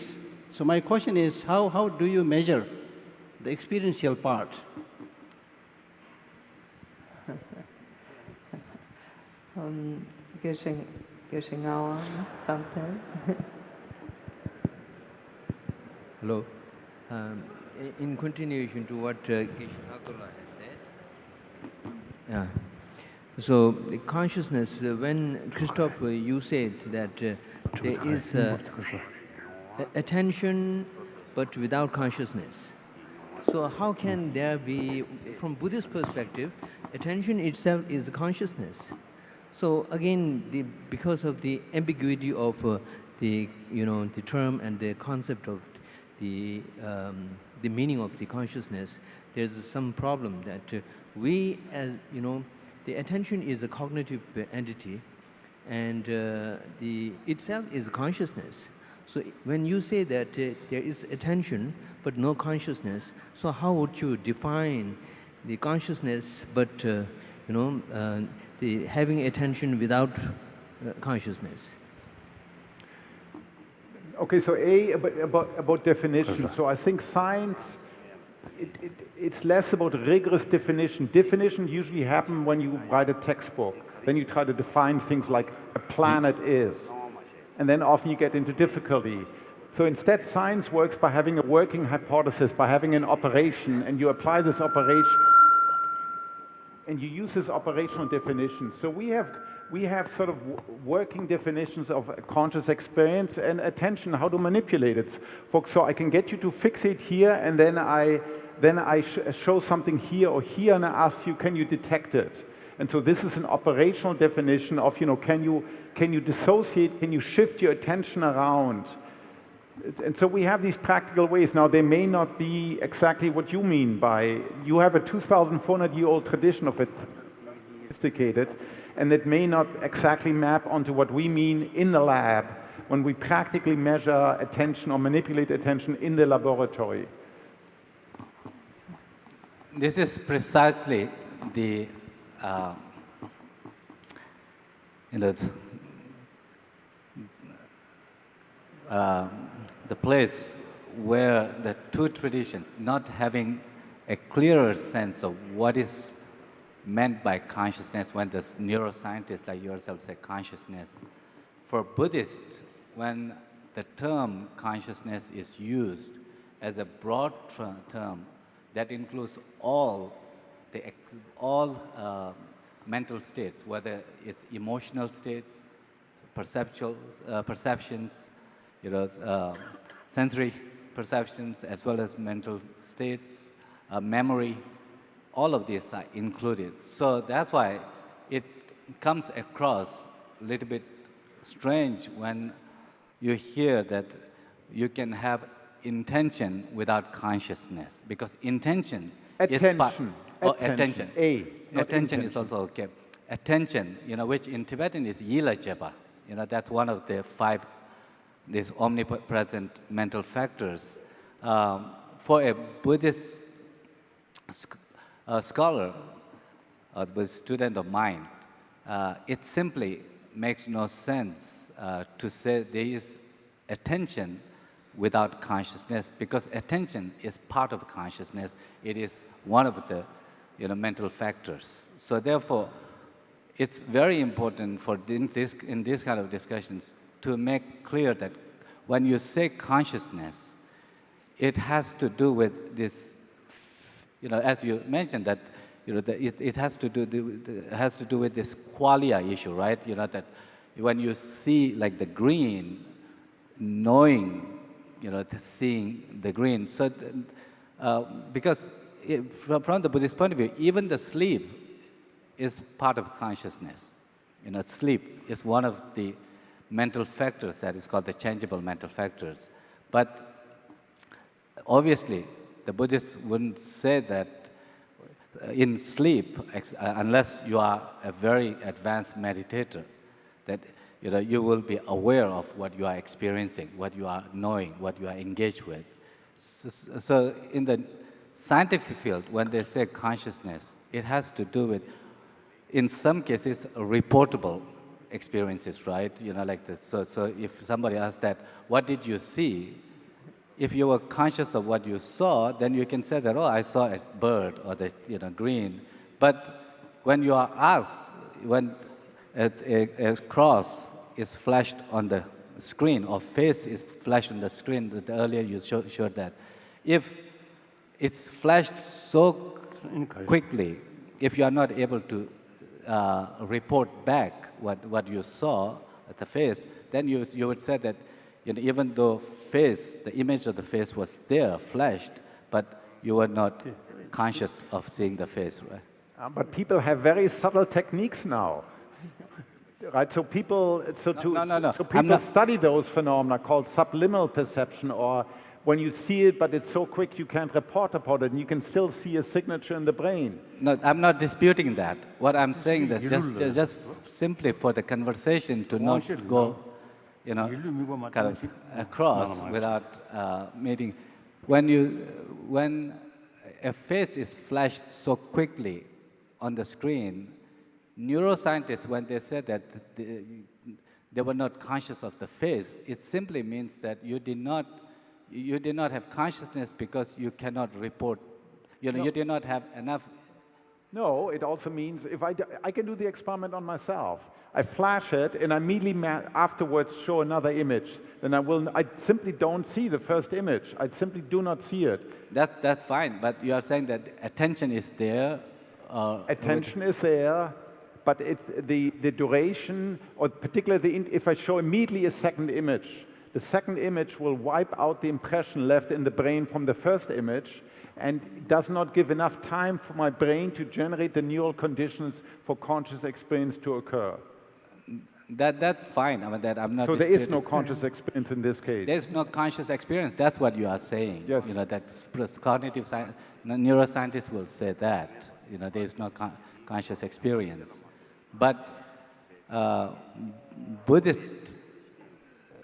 So my question is, how do you measure the experiential part? Hello. In continuation to what Geshe-Hakola has said, so the consciousness, when Christophe, you said that there is attention but without consciousness. So how can there be, from Buddhist perspective, attention itself is consciousness. So again, because of the ambiguity of the term and the concept of the meaning of the consciousness, there's some problem that we, as the attention is a cognitive entity, and the itself is consciousness. So when you say that there is attention but no consciousness, so how would you define the consciousness but the having attention without consciousness? Okay, so about definition. So I think science, it's less about rigorous definition. Definition usually happen when you write a textbook. Then you try to define things like a planet is. And then often you get into difficulty. So instead, science works by having a working hypothesis, by having an operation, and you apply this operation, and you use this operational definition. So we have sort of working definitions of conscious experience and attention, how to manipulate it. So I can get you to fixate here, and then I show something here or here, and I ask you, can you detect it? And so this is an operational definition of, can you dissociate, can you shift your attention around? And so we have these practical ways. Now, they may not be exactly what you mean by, you have a 2,400-year-old tradition of it, sophisticated, and it may not exactly map onto what we mean in the lab when we practically measure attention or manipulate attention in the laboratory. This is precisely the the place where the two traditions, not having a clearer sense of what is meant by consciousness, when the neuroscientists like yourself say consciousness. For Buddhists, when the term consciousness is used as a broad term that includes all mental states, whether it's emotional states, perceptions, sensory perceptions, as well as mental states, memory, all of these are included. So that's why it comes across a little bit strange when you hear that you can have intention without consciousness, because intention is part. Attention. Attention is also okay. Attention, which in Tibetan is yila jeba. That's one of the 5 these omnipresent mental factors. For a Buddhist scholar, or a student of mine, it simply makes no sense to say there is attention without consciousness, because attention is part of consciousness. It is one of the mental factors. So therefore, it's very important for in this kind of discussions to make clear that when you say consciousness, it has to do with this, as you mentioned, that it has to do with this qualia issue, right? That when you see like the green, knowing, seeing the green. So, because from the Buddhist point of view, even the sleep is part of consciousness. Sleep is one of the mental factors that is called the changeable mental factors. But obviously, the Buddhists wouldn't say that in sleep, unless you are a very advanced meditator, that you will be aware of what you are experiencing, what you are knowing, what you are engaged with. So in the scientific field, when they say consciousness, it has to do with, in some cases, reportable experiences, right? Like this. So if somebody asks that, what did you see? If you were conscious of what you saw, then you can say that, oh, I saw a bird or the green. But when you are asked, when a cross is flashed on the screen, or face is flashed on the screen, that earlier you showed that, if it's flashed so quickly, if you are not able to report back what you saw at the face, then you would say that even though the image of the face was there, flashed, but you were not conscious of seeing the face, right? But people have very subtle techniques now. Right, so people, so people study those phenomena called subliminal perception, or when you see it, but it's so quick you can't report about it, and you can still see a signature in the brain. No, I'm not disputing that. What I'm saying is just simply for the conversation to not go, kind of across without meeting. When a face is flashed so quickly on the screen, neuroscientists, when they said that they were not conscious of the face, it simply means that you did not have consciousness because you cannot report. You did not have enough. No, it also means if I can do the experiment on myself. I flash it and I immediately afterwards show another image. Then I simply don't see the first image. I simply do not see it. That's fine, but you are saying that attention is there. Attention is there. But it's the duration, or particularly if I show immediately a second image, the second image will wipe out the impression left in the brain from the first image, and does not give enough time for my brain to generate the neural conditions for conscious experience to occur. That's fine. I'm not. So there is no conscious experience in this case. There's no conscious experience. That's what you are saying. Yes. That cognitive science, neuroscientists will say that. There is no conscious experience. But Buddhist,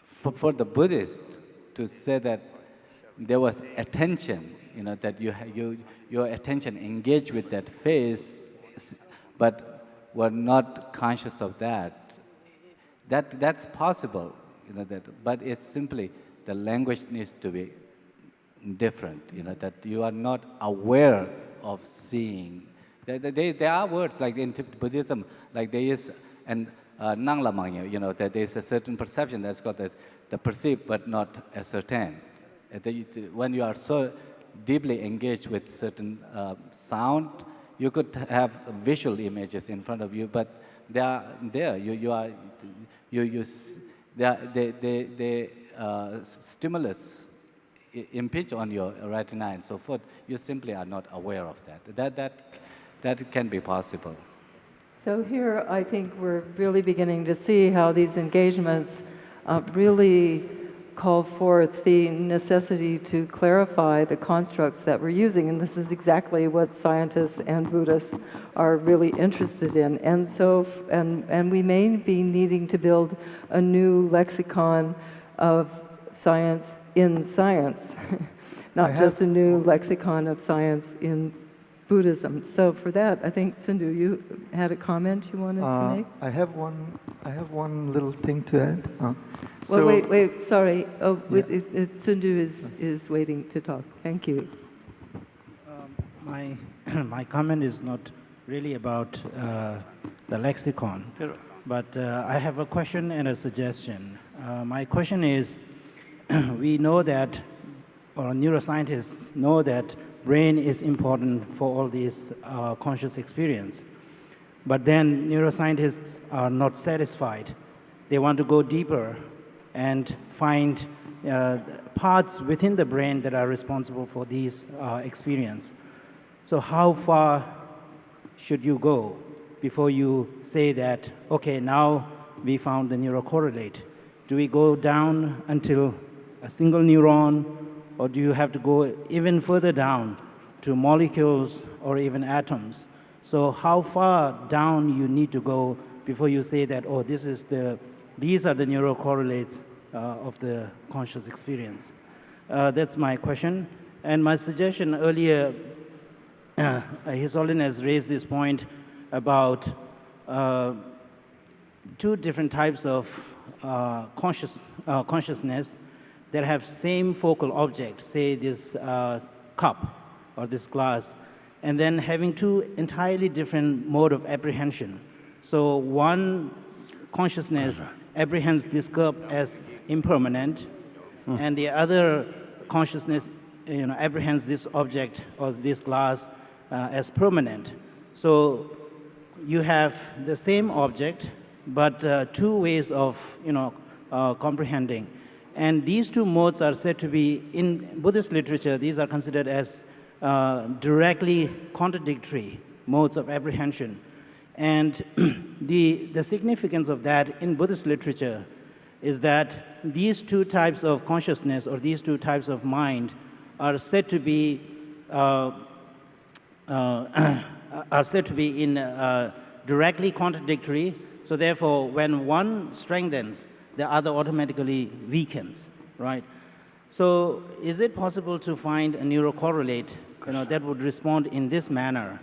for the Buddhist to say that there was attention, that your attention engaged with that face, but were not conscious of that's possible, but it's simply the language needs to be different, that you are not aware of seeing. There are words like in Buddhism, like there is an nanglamang, that there is a certain perception that's called the perceived but not ascertained. When you are so deeply engaged with certain sound, you could have visual images in front of you, but they are there. The stimulus impinge on your retina and so forth. You simply are not aware of that. That can be possible. So here, I think we're really beginning to see how these engagements really call forth the necessity to clarify the constructs that we're using, and this is exactly what scientists and Buddhists are really interested in. And so, and we may be needing to build a new lexicon of science in science, not just a new lexicon of science in Buddhism. So for that, I think, Sindhu, you had a comment you wanted to make? I have one little thing to add. Well, wait, sorry. Oh, yeah. Sindhu is waiting to talk. Thank you. My comment is not really about the lexicon, but I have a question and a suggestion. My question is, we know that, or neuroscientists know that brain is important for all these conscious experience. But then neuroscientists are not satisfied. They want to go deeper and find parts within the brain that are responsible for these experience. So how far should you go before you say that, okay, now we found the neurocorrelate? Do we go down until a single neuron, or do you have to go even further down to molecules or even atoms? So how far down you need to go before you say that, oh, these are the neurocorrelates of the conscious experience? That's my question. And my suggestion earlier, His Holiness raised this point about two different types of consciousness that have same focal object, say this cup or this glass, and then having two entirely different mode of apprehension. So one consciousness apprehends this cup as impermanent, and the other consciousness apprehends this object or this glass as permanent. So you have the same object, but two ways of comprehending. And these two modes are said to be, in Buddhist literature, these are considered as directly contradictory modes of apprehension. And the significance of that in Buddhist literature is that these two types of consciousness or these two types of mind are said to be directly contradictory. So therefore, when one strengthens, the other automatically weakens, right? So is it possible to find a neurocorrelate that would respond in this manner?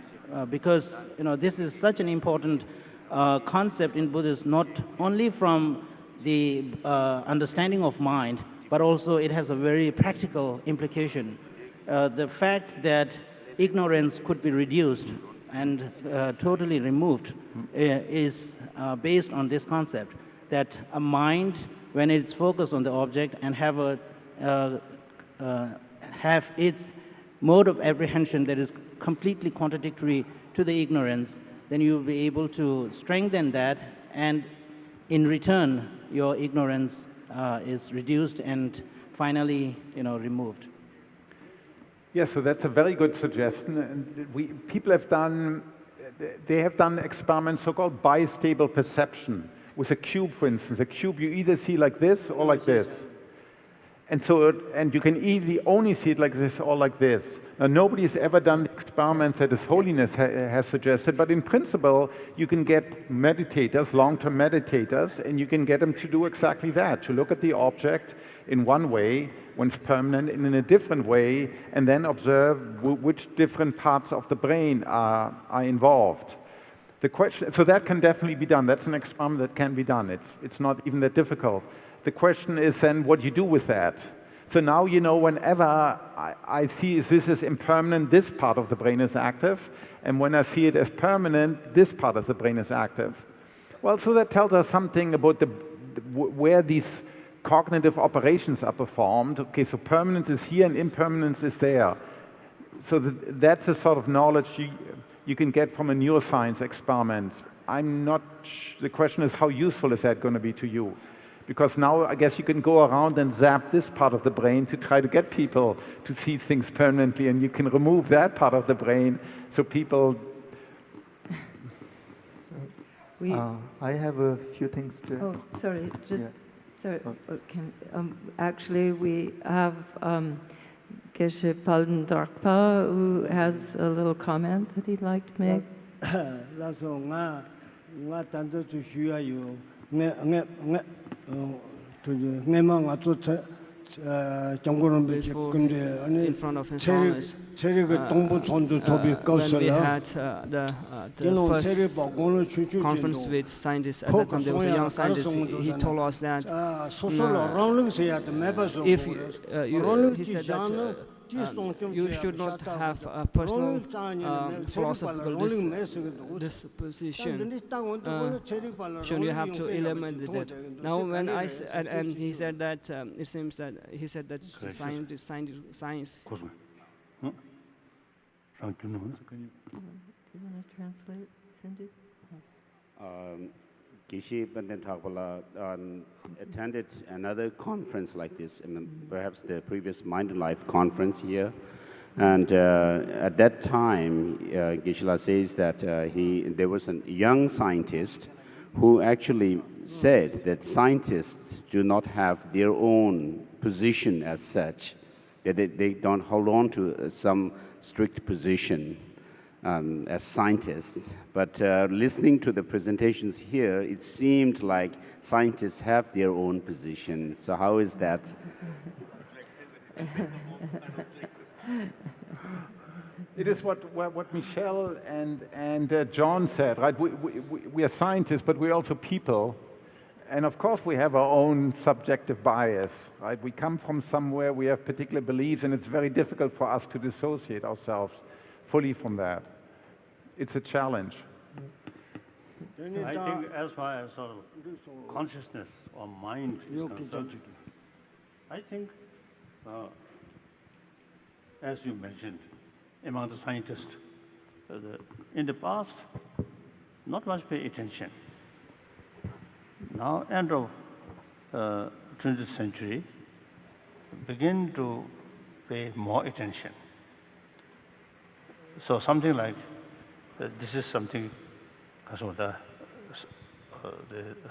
Because this is such an important concept in Buddhism, not only from the understanding of mind, but also it has a very practical implication. The fact that ignorance could be reduced and totally removed is based on this concept, that a mind, when it's focused on the object and have its mode of apprehension that is completely contradictory to the ignorance, then you'll be able to strengthen that, and in return, your ignorance is reduced and finally, removed. Yes, so that's a very good suggestion. And people have done experiments, so-called bistable perception. With a cube, for instance, a cube you either see like this or like this. And you can either only see it like this or like this. Now, nobody has ever done the experiments that His Holiness has suggested, but in principle, you can get meditators, long-term meditators, and you can get them to do exactly that, to look at the object in one way, when it's permanent, and in a different way, and then observe which different parts of the brain are involved. The question, so that can definitely be done. That's an experiment that can be done. It's not even that difficult. The question is then what you do with that. So now whenever I see this is impermanent, this part of the brain is active, and when I see it as permanent, this part of the brain is active. Well, so that tells us something about where these cognitive operations are performed. Okay, so permanence is here and impermanence is there. So that's the sort of knowledge you can get from a neuroscience experiment. The question is, how useful is that going to be to you? Because now I guess you can go around and zap this part of the brain to try to get people to see things permanently, and you can remove that part of the brain so people... I have a few things to... Oh, sorry, just, sorry, Oh. actually we have Geshe Palden Darkpa who has a little comment that he'd like to make. In front of His Holiness, when we had the first conference with scientists, at that time there was a young scientist, he told us that if he said that you should not have a personal philosophical disposition. Should you have to eliminate that? Now, when and he said that it seems that he said that science. Do you want to translate, Cindy? Geshe Banden Thakpala attended another conference like this, perhaps the previous Mind and Life conference here. And at that time, Geshe-la says that there was a young scientist who actually said that scientists do not have their own position as such, that they don't hold on to some strict position as scientists. But listening to the presentations here, it seemed like scientists have their own position. So how is that? It is what Michelle and John said, right? We are scientists, but we're also people. And of course we have our own subjective bias, right? We come from somewhere, we have particular beliefs, and it's very difficult for us to dissociate ourselves fully from that. It's a challenge. I think as far as sort of consciousness or mind is concerned, I think, as you mentioned, among the scientists, in the past, not much pay attention. Now, end of 20th century, begin to pay more attention. So something like, this is something, the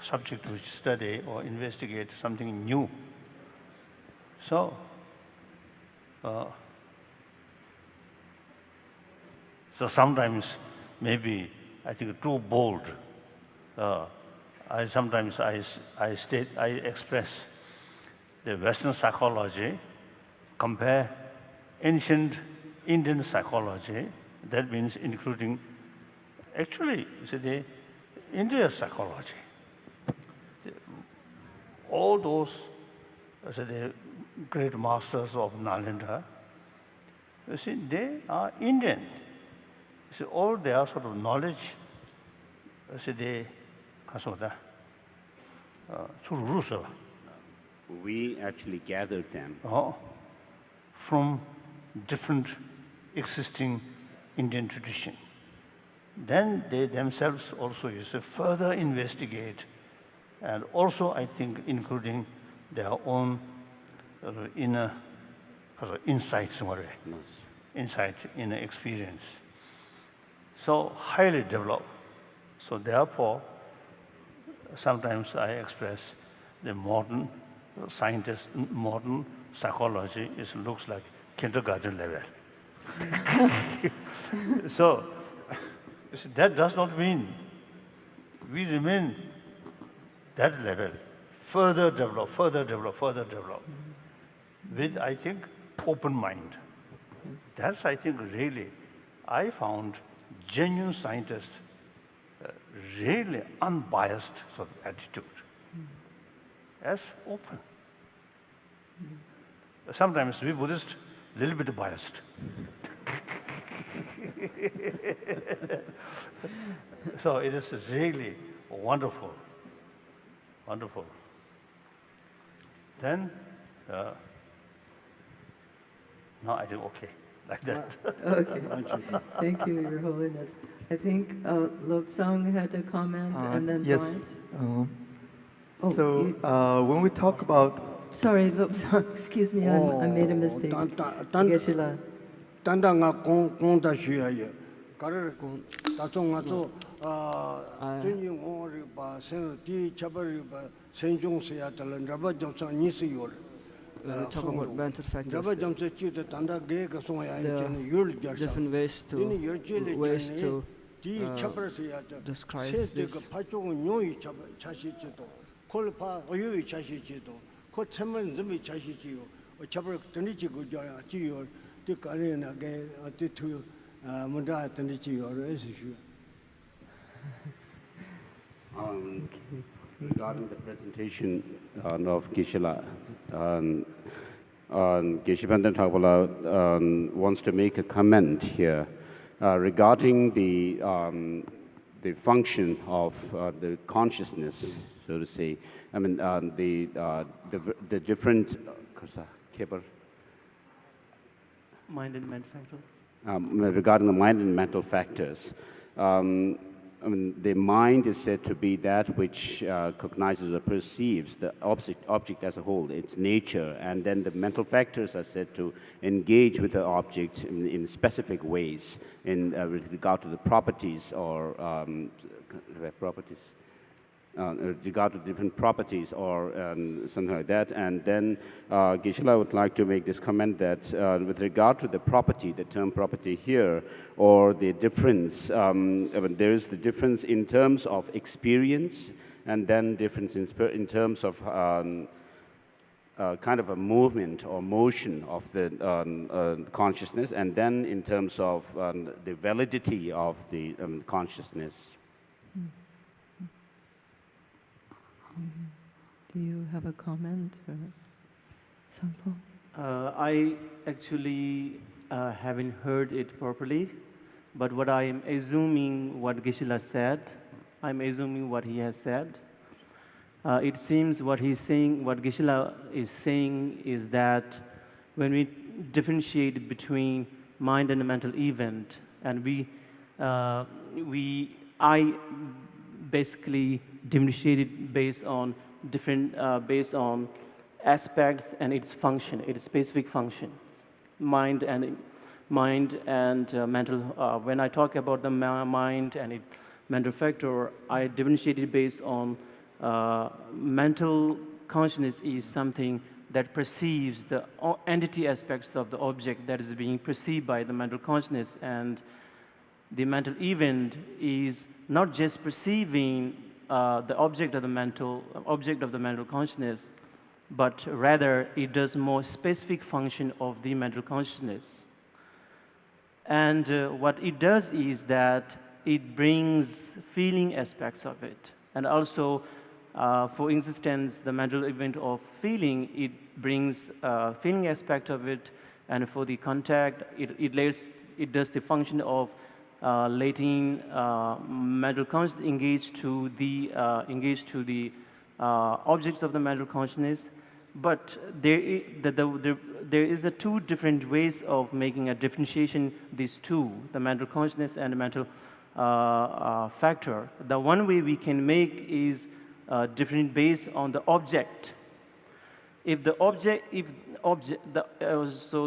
subject which study or investigate something new. So, so sometimes maybe I think too bold. Sometimes I express the Western psychology, compare ancient Indian psychology. That means including, actually, the Indian psychology. All those, the great masters of Nalanda, you see, they are Indian. You see, all their sort of knowledge, you see, they, we actually gathered them from different existing Indian tradition. Then they themselves also used to further investigate, and also I think including their own inner insights, insight, inner experience. So highly developed. So therefore, sometimes I express the modern scientist, modern psychology looks like kindergarten level. So that does not mean we remain that level, further develop, with, I think, open mind. That's, I think, really, I found genuine scientists, really unbiased sort of attitude, as open. Sometimes we Buddhists, a little bit biased. So it is really wonderful, wonderful. Then, now I think, okay, like that. Okay, thank you, Your Holiness. I think Lobsang had a comment, and then yes. Brian. When we talk about... Sorry, Lobsang, excuse me, I made a mistake. Geshe-la. 가르 다통 가서 된지 오리 바 생디 차버리 바 생중세야 달은 잡아 점사 니스요 talk about mental factors. 잡아 점사 치도 단다 게가 송야 There are 이제는 율 jarsa different ways to describe this. 파쪽은 뇨이 차시지도 콜파 어유이 차시지도 코 첨은 점이 차시지요 잡을 던지지 그잖아 지요 뒷가리나게 어디투 문자 던지지요 그래서요. Regarding the presentation of Geshe-la, Geshe Bhantan Thakpala wants to make a comment here regarding the function of the consciousness, so to say. I mean, the different Mind and mental factor. Regarding the mind and mental factors. I mean, the mind is said to be that which cognizes or perceives the object as a whole, its nature, and then the mental factors are said to engage with the object in specific ways with regard to the properties or regard to different properties or something like that. And then Geshe-la would like to make this comment that with regard to the property, the term property here, or the difference, I mean, there is the difference in terms of experience, and then difference in terms of kind of a movement or motion of the consciousness, and then in terms of the validity of the consciousness. Do you have a comment or sample? I actually haven't heard it properly, but what I am assuming what Geshe-la said, I'm assuming what he has said. It seems what he's saying, what Geshe-la is saying is that when we differentiate between mind and a mental event, and I basically differentiated based on based on aspects and its function, its specific function, mind and mental. When I talk about the mind and its mental factor, I differentiated based on mental consciousness is something that perceives the entity aspects of the object that is being perceived by the mental consciousness, and the mental event is not just perceiving the object of the mental consciousness, but rather it does more specific function of the mental consciousness. And what it does is that it brings feeling aspects of it, and also, for instance, the mental event of feeling, it brings feeling aspect of it, and for the contact, it does the function of letting mental consciousness engage to the objects of the mental consciousness. But there is a two different ways of making a differentiation, these two, the mental consciousness and the mental factor. The one way we can make is different based on the object. So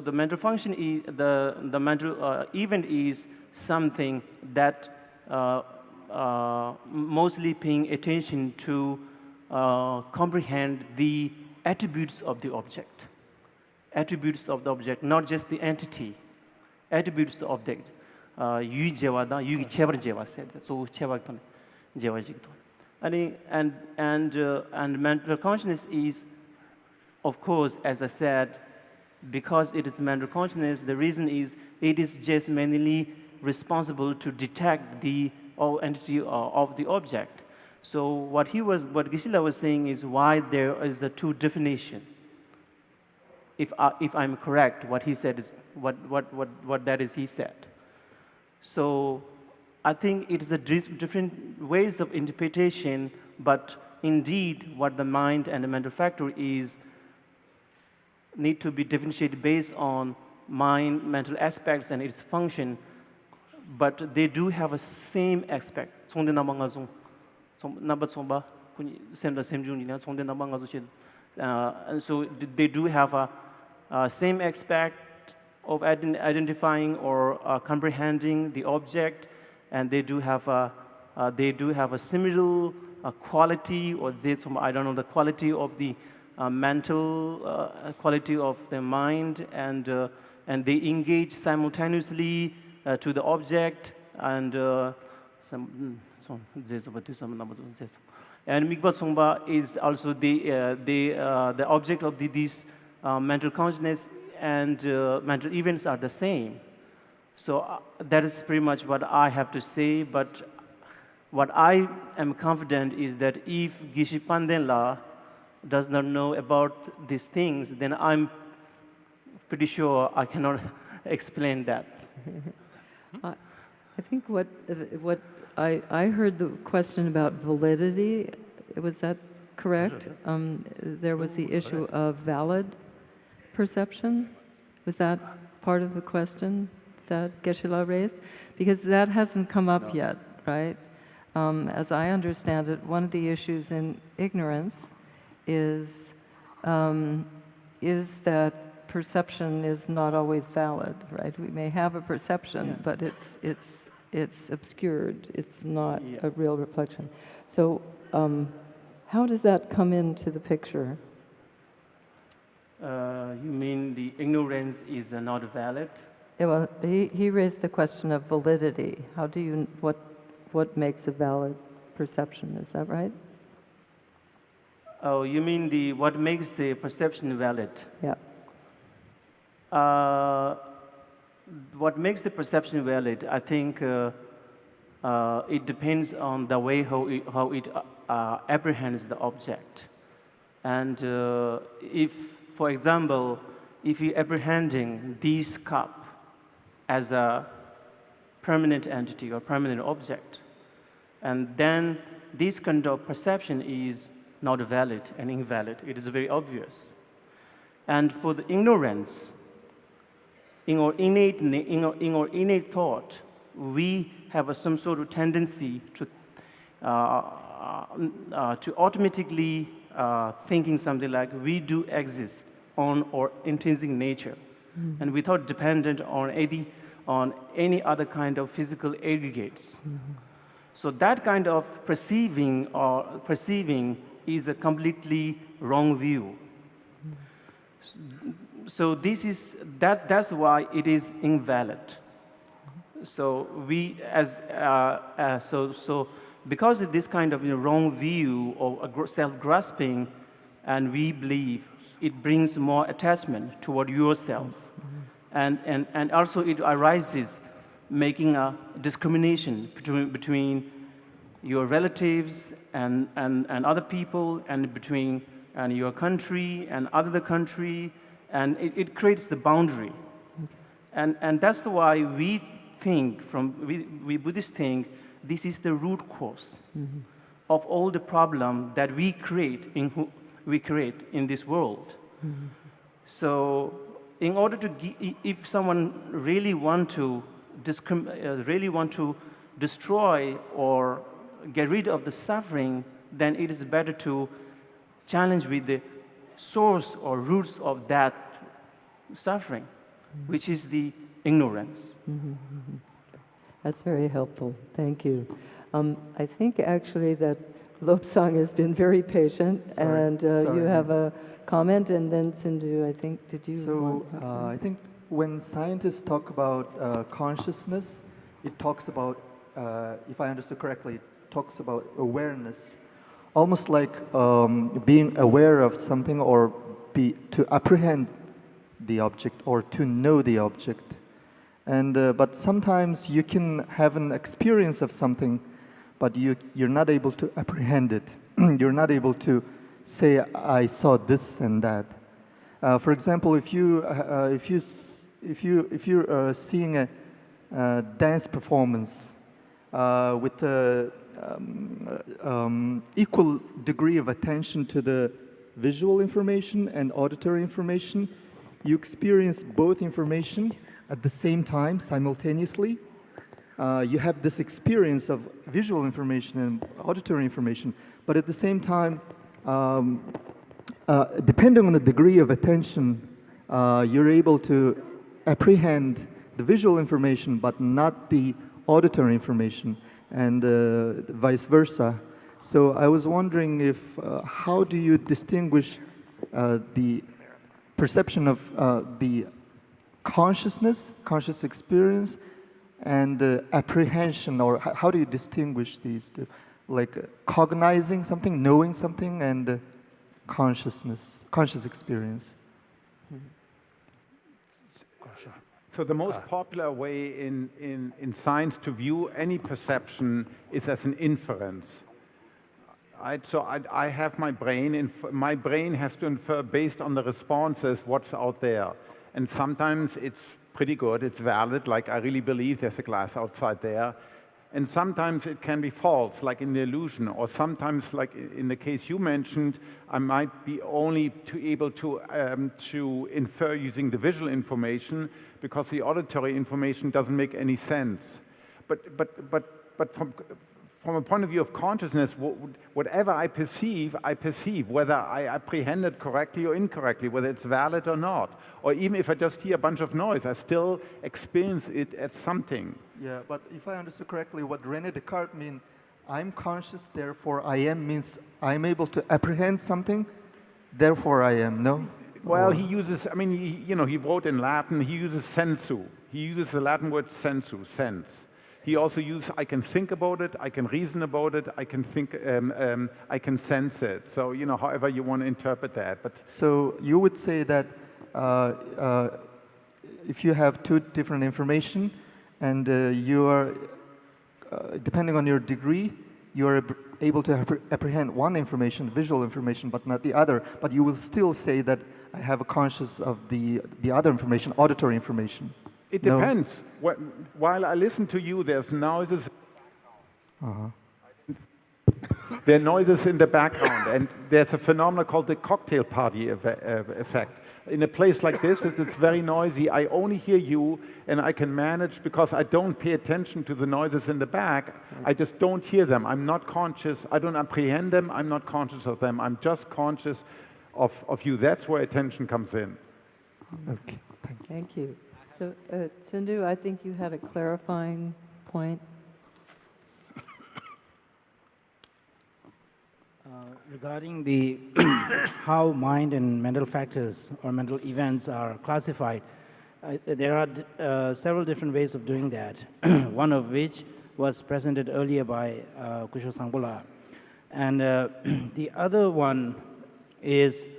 the mental function is the mental event is something that mostly paying attention to comprehend the attributes of the object. Attributes of the object, not just the entity. Attributes of the object. And mental consciousness is, of course, as I said, because it is mental consciousness, the reason is it is just mainly responsible to detect the entity of the object. So what Geshe-la was saying is why there is a two definition. If I'm correct, what he said is what that is he said. So I think it is a different ways of interpretation, but indeed what the mind and the mental factor is need to be differentiated based on mind, mental aspects and its function, but they do have a same aspect. And so they do have a same aspect of identifying or comprehending the object, and they do have a similar quality, or I don't know, the quality of the mental quality of the mind, and they engage simultaneously to the object, and and Mikpa Tsongpa is also the object of this mental consciousness, and mental events are the same. So that is pretty much what I have to say, but what I am confident is that if Geshe Pandela does not know about these things, then I'm pretty sure I cannot explain that. I think what I heard the question about validity. Was that correct? There was the issue of valid perception. Was that part of the question that Geshe-la raised? Because that hasn't come up yet, right? As I understand it, one of the issues in ignorance is that perception is not always valid, right? We may have a perception, but it's obscured. It's not a real reflection. So how does that come into the picture? You mean the ignorance is not valid? Yeah, well, he raised the question of validity. How do you, what makes a valid perception? Is that right? Oh, you mean what makes the perception valid? Yeah. What makes the perception valid, I think it depends on the way how it apprehends the object. And if, for example, if you're apprehending this cup as a permanent entity or permanent object, and then this kind of perception is not valid and invalid. It is very obvious. And for the ignorance, in our innate thought, we have some sort of tendency to automatically thinking something like we do exist on our intrinsic nature, and without dependent on any other kind of physical aggregates. So that kind of perceiving is a completely wrong view. So that's why it is invalid. So because of this kind of wrong view or self-grasping, and we believe it brings more attachment toward yourself, and also it arises making a discrimination between your relatives and other people, and between your country and other country, and it creates the boundary. And that's why we think, we Buddhists think, this is the root cause of all the problem that we create in this world. So in order to if someone really want to destroy or get rid of the suffering, then it is better to challenge with the source or roots of that suffering, which is the ignorance. That's very helpful. Thank you. I think actually that Lobsang has been very patient, and you have a comment, and then Sindhu, I think, did you? So I think when scientists talk about consciousness, it talks about, if I understood correctly, it talks about awareness, almost like being aware of something, or to apprehend the object or to know the object. And but sometimes you can have an experience of something, but you're not able to apprehend it. You're not able to say, I saw this and that. For example, if you're seeing a dance performance with a equal degree of attention to the visual information and auditory information, you experience both information at the same time, simultaneously. You have this experience of visual information and auditory information, but at the same time, depending on the degree of attention, you're able to apprehend the visual information but not the auditory information, and vice versa. So I was wondering if how do you distinguish the perception of the consciousness, conscious experience, and apprehension, or how do you distinguish these two? Like cognizing something, knowing something, and consciousness, conscious experience. So the most popular way in science to view any perception is as an inference. So I have my brain, my brain has to infer based on the responses what's out there. And sometimes it's pretty good, it's valid, like I really believe there's a glass outside there. And sometimes it can be false, like in the illusion, or sometimes, like in the case you mentioned, I might be only able to infer using the visual information because the auditory information doesn't make any sense. But from a point of view of consciousness, whatever I perceive, whether I apprehend it correctly or incorrectly, whether it's valid or not. Or even if I just hear a bunch of noise, I still experience it as something. Yeah, but if I understood correctly, what René Descartes means, I'm conscious, therefore I am, means I'm able to apprehend something, therefore I am, no? Well, he uses, I mean, he wrote in Latin, he uses sensu. He uses the Latin word sensu, sense. He also uses, I can think about it, I can reason about it, I can think, I can sense it. So, however you want to interpret that. But so you would say that if you have two different information and you are, depending on your degree, you are able to apprehend one information, visual information, but not the other, but you will still say that I have a conscious of the other information, auditory information. It depends. No? While I listen to you, there's noises. There are noises in the background, and there's a phenomenon called the cocktail party effect. In a place like this, it's very noisy. I only hear you, and I can manage because I don't pay attention to the noises in the back. I just don't hear them. I'm not conscious. I don't apprehend them. I'm not conscious of them. I'm just conscious of you. That's where attention comes in. Okay. Thank you. So, Tsindu, I think you had a clarifying point. Regarding the how mind and mental factors or mental events are classified, there are several different ways of doing that. One of which was presented earlier by Kusho Sangbola. And the other one is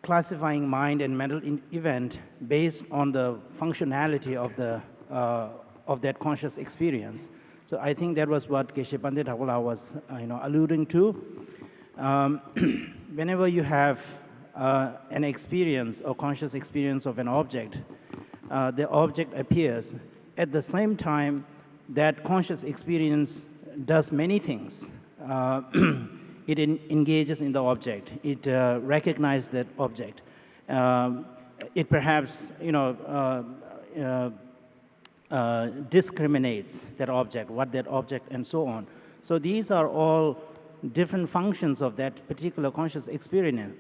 classifying mind and mental event based on the functionality of that conscious experience. So I think that was what Geshe Pandit Thakur was alluding to. Whenever you have an experience or conscious experience of an object, the object appears. At the same time, that conscious experience does many things. It engages in the object. It recognizes that object. It perhaps, discriminates that object, what that object, and so on. So these are all different functions of that particular conscious experience.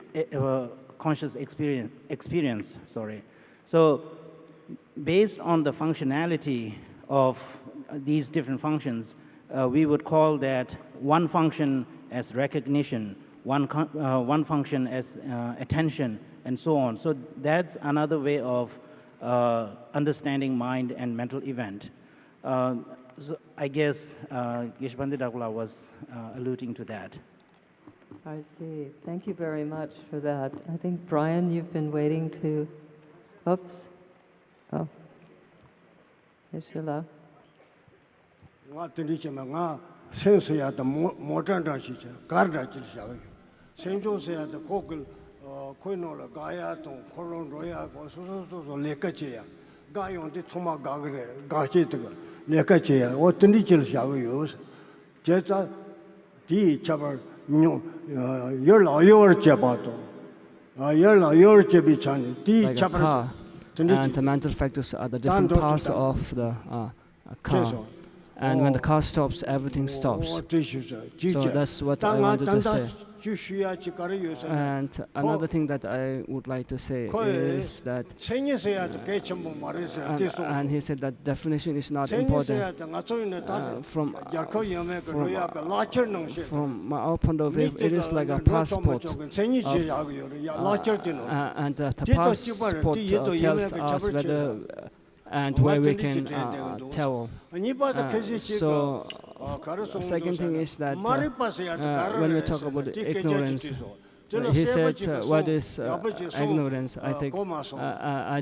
So based on the functionality of these different functions, we would call that one function as recognition, one function as attention, and so on. So that's another way of understanding mind and mental event. So I guess Geshe Pandit Thakur was alluding to that. I see. Thank you very much for that. I think, Brian, you've been waiting to... Oops. Oh. Ishila. sensoyata motranda chicha karda chicha sensosayata kokul koinola gaya to kolon roya go so lekacheya gayon de thuma gagre gache to lekacheya o tindi chil shago jeta di chabar nyo yor la yor chabato yor la yor chebichani di chabar and the mental factors are the different parts of the car. And when the car stops, everything stops. So that's what I wanted to say. And another thing that I would like to say is that, and he said that definition is not important. From our point of view, it is like a passport. And the passport tells us whether and where we can tell. So, the second thing is that when we talk about ignorance, he said, what is ignorance? I think I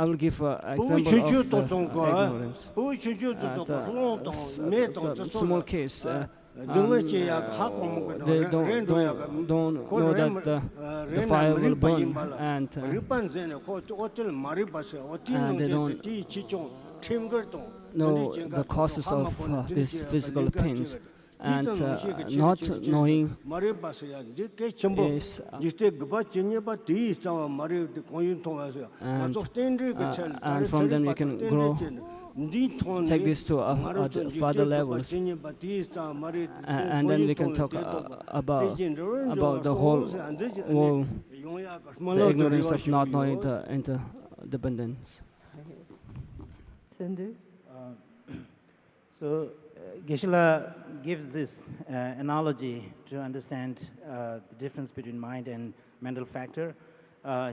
will give an example of ignorance. The small case. They don't know that the fire will burn, and they don't know the causes of these physical pains. And not knowing is and from them you can grow, take this to further levels, and then we can talk about the whole the ignorance of not knowing the interdependence. Sindhu? So Geshe-la gives this analogy to understand the difference between mind and mental factor.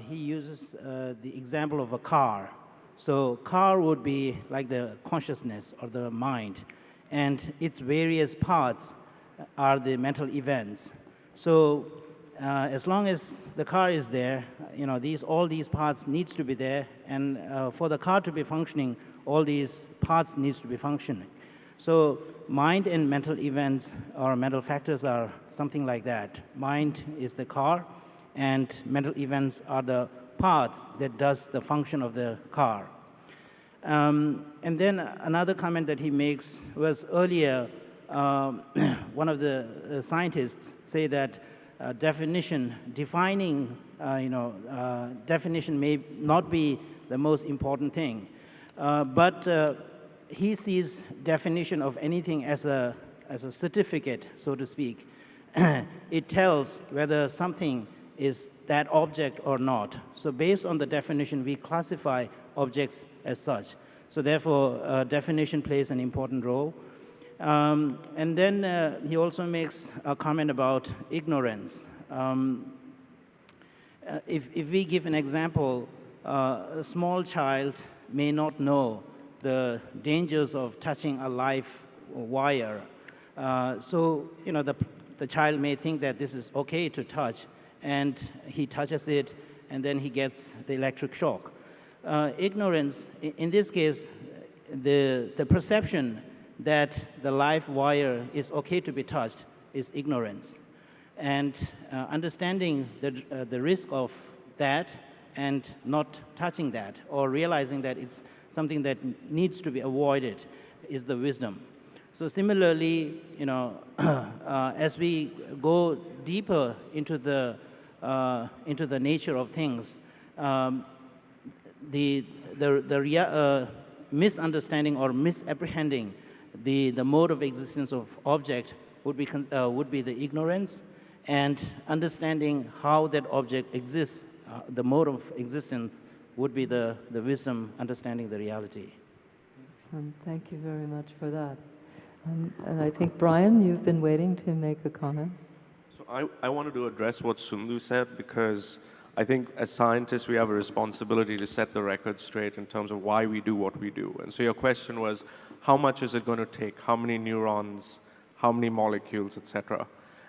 He uses the example of a car. So car would be like the consciousness or the mind, and its various parts are the mental events. So as long as the car is there, all these parts needs to be there, and for the car to be functioning, all these parts needs to be functioning. So mind and mental events or mental factors are something like that. Mind is the car, and mental events are the parts that does the function of the car. And then another comment that he makes was earlier, one of the scientists say that definition may not be the most important thing, but he sees definition of anything as a certificate, so to speak. It tells whether something is that object or not. So based on the definition, we classify objects as such. So therefore, definition plays an important role. And then he also makes a comment about ignorance. If we give an example, a small child may not know the dangers of touching a live wire. So, the child may think that this is okay to touch, and he touches it, and then he gets the electric shock. Ignorance, in this case, the perception that the live wire is okay to be touched is ignorance. And understanding the risk of that and not touching that, or realizing that it's something that needs to be avoided, is the wisdom. So similarly, as we go deeper into the nature of things, the misunderstanding or misapprehending the mode of existence of object would be the ignorance, and understanding how that object exists, the mode of existence, would be the wisdom, understanding the reality. Thank you very much for that. And I think, Brian, you've been waiting to make a comment. So I wanted to address what Sundhu said, because I think as scientists we have a responsibility to set the record straight in terms of why we do what we do. And so your question was, how much is it going to take? How many neurons? How many molecules, etc.?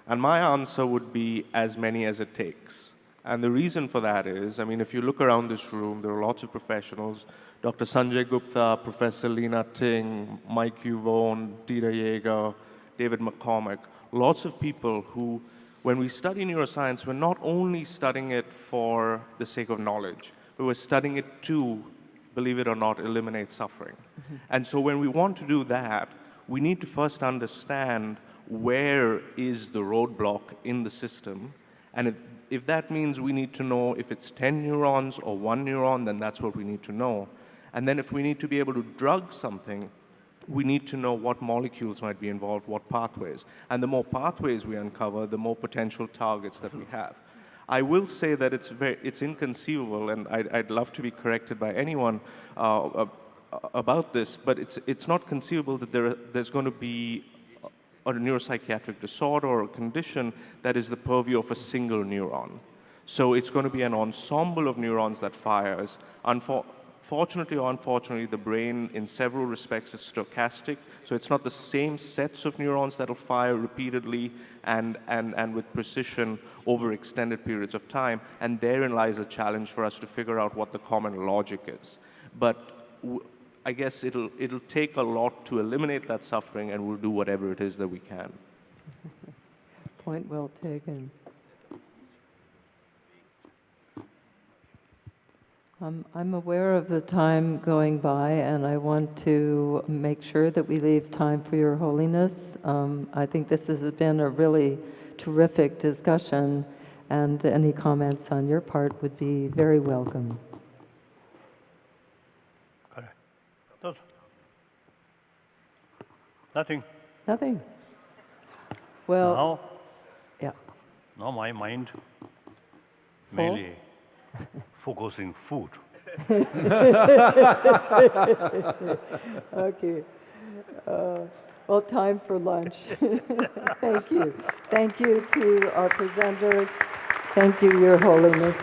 And my answer would be as many as it takes. And the reason for that is, if you look around this room, there are lots of professionals. Dr. Sanjay Gupta, Professor Lena Ting, Mike Uvone, Dieter Jäger, David McCormick, lots of people who, when we study neuroscience, we're not only studying it for the sake of knowledge, but we're studying it to, believe it or not, eliminate suffering. Mm-hmm. And so when we want to do that, we need to first understand where is the roadblock in the system. And if that means we need to know if it's 10 neurons or 1 neuron, then that's what we need to know. And then if we need to be able to drug something, we need to know what molecules might be involved, what pathways. And the more pathways we uncover, the more potential targets that we have. I will say that it's inconceivable, and I'd love to be corrected by anyone about this, but it's not conceivable that there's going to be a neuropsychiatric disorder or a condition that is the purview of a single neuron. So it's going to be an ensemble of neurons that fires. Fortunately or unfortunately, the brain in several respects is stochastic, so it's not the same sets of neurons that will fire repeatedly and with precision over extended periods of time, and therein lies a challenge for us to figure out what the common logic is. But I guess it'll take a lot to eliminate that suffering, and we'll do whatever it is that we can. Point well taken. I'm aware of the time going by, and I want to make sure that we leave time for Your Holiness. I think this has been a really terrific discussion, and any comments on your part would be very welcome. Nothing. Nothing. Well, now, yeah. Now my mind mainly focusing food. Okay. Well, time for lunch. Thank you. Thank you to our presenters. Thank you, Your Holiness.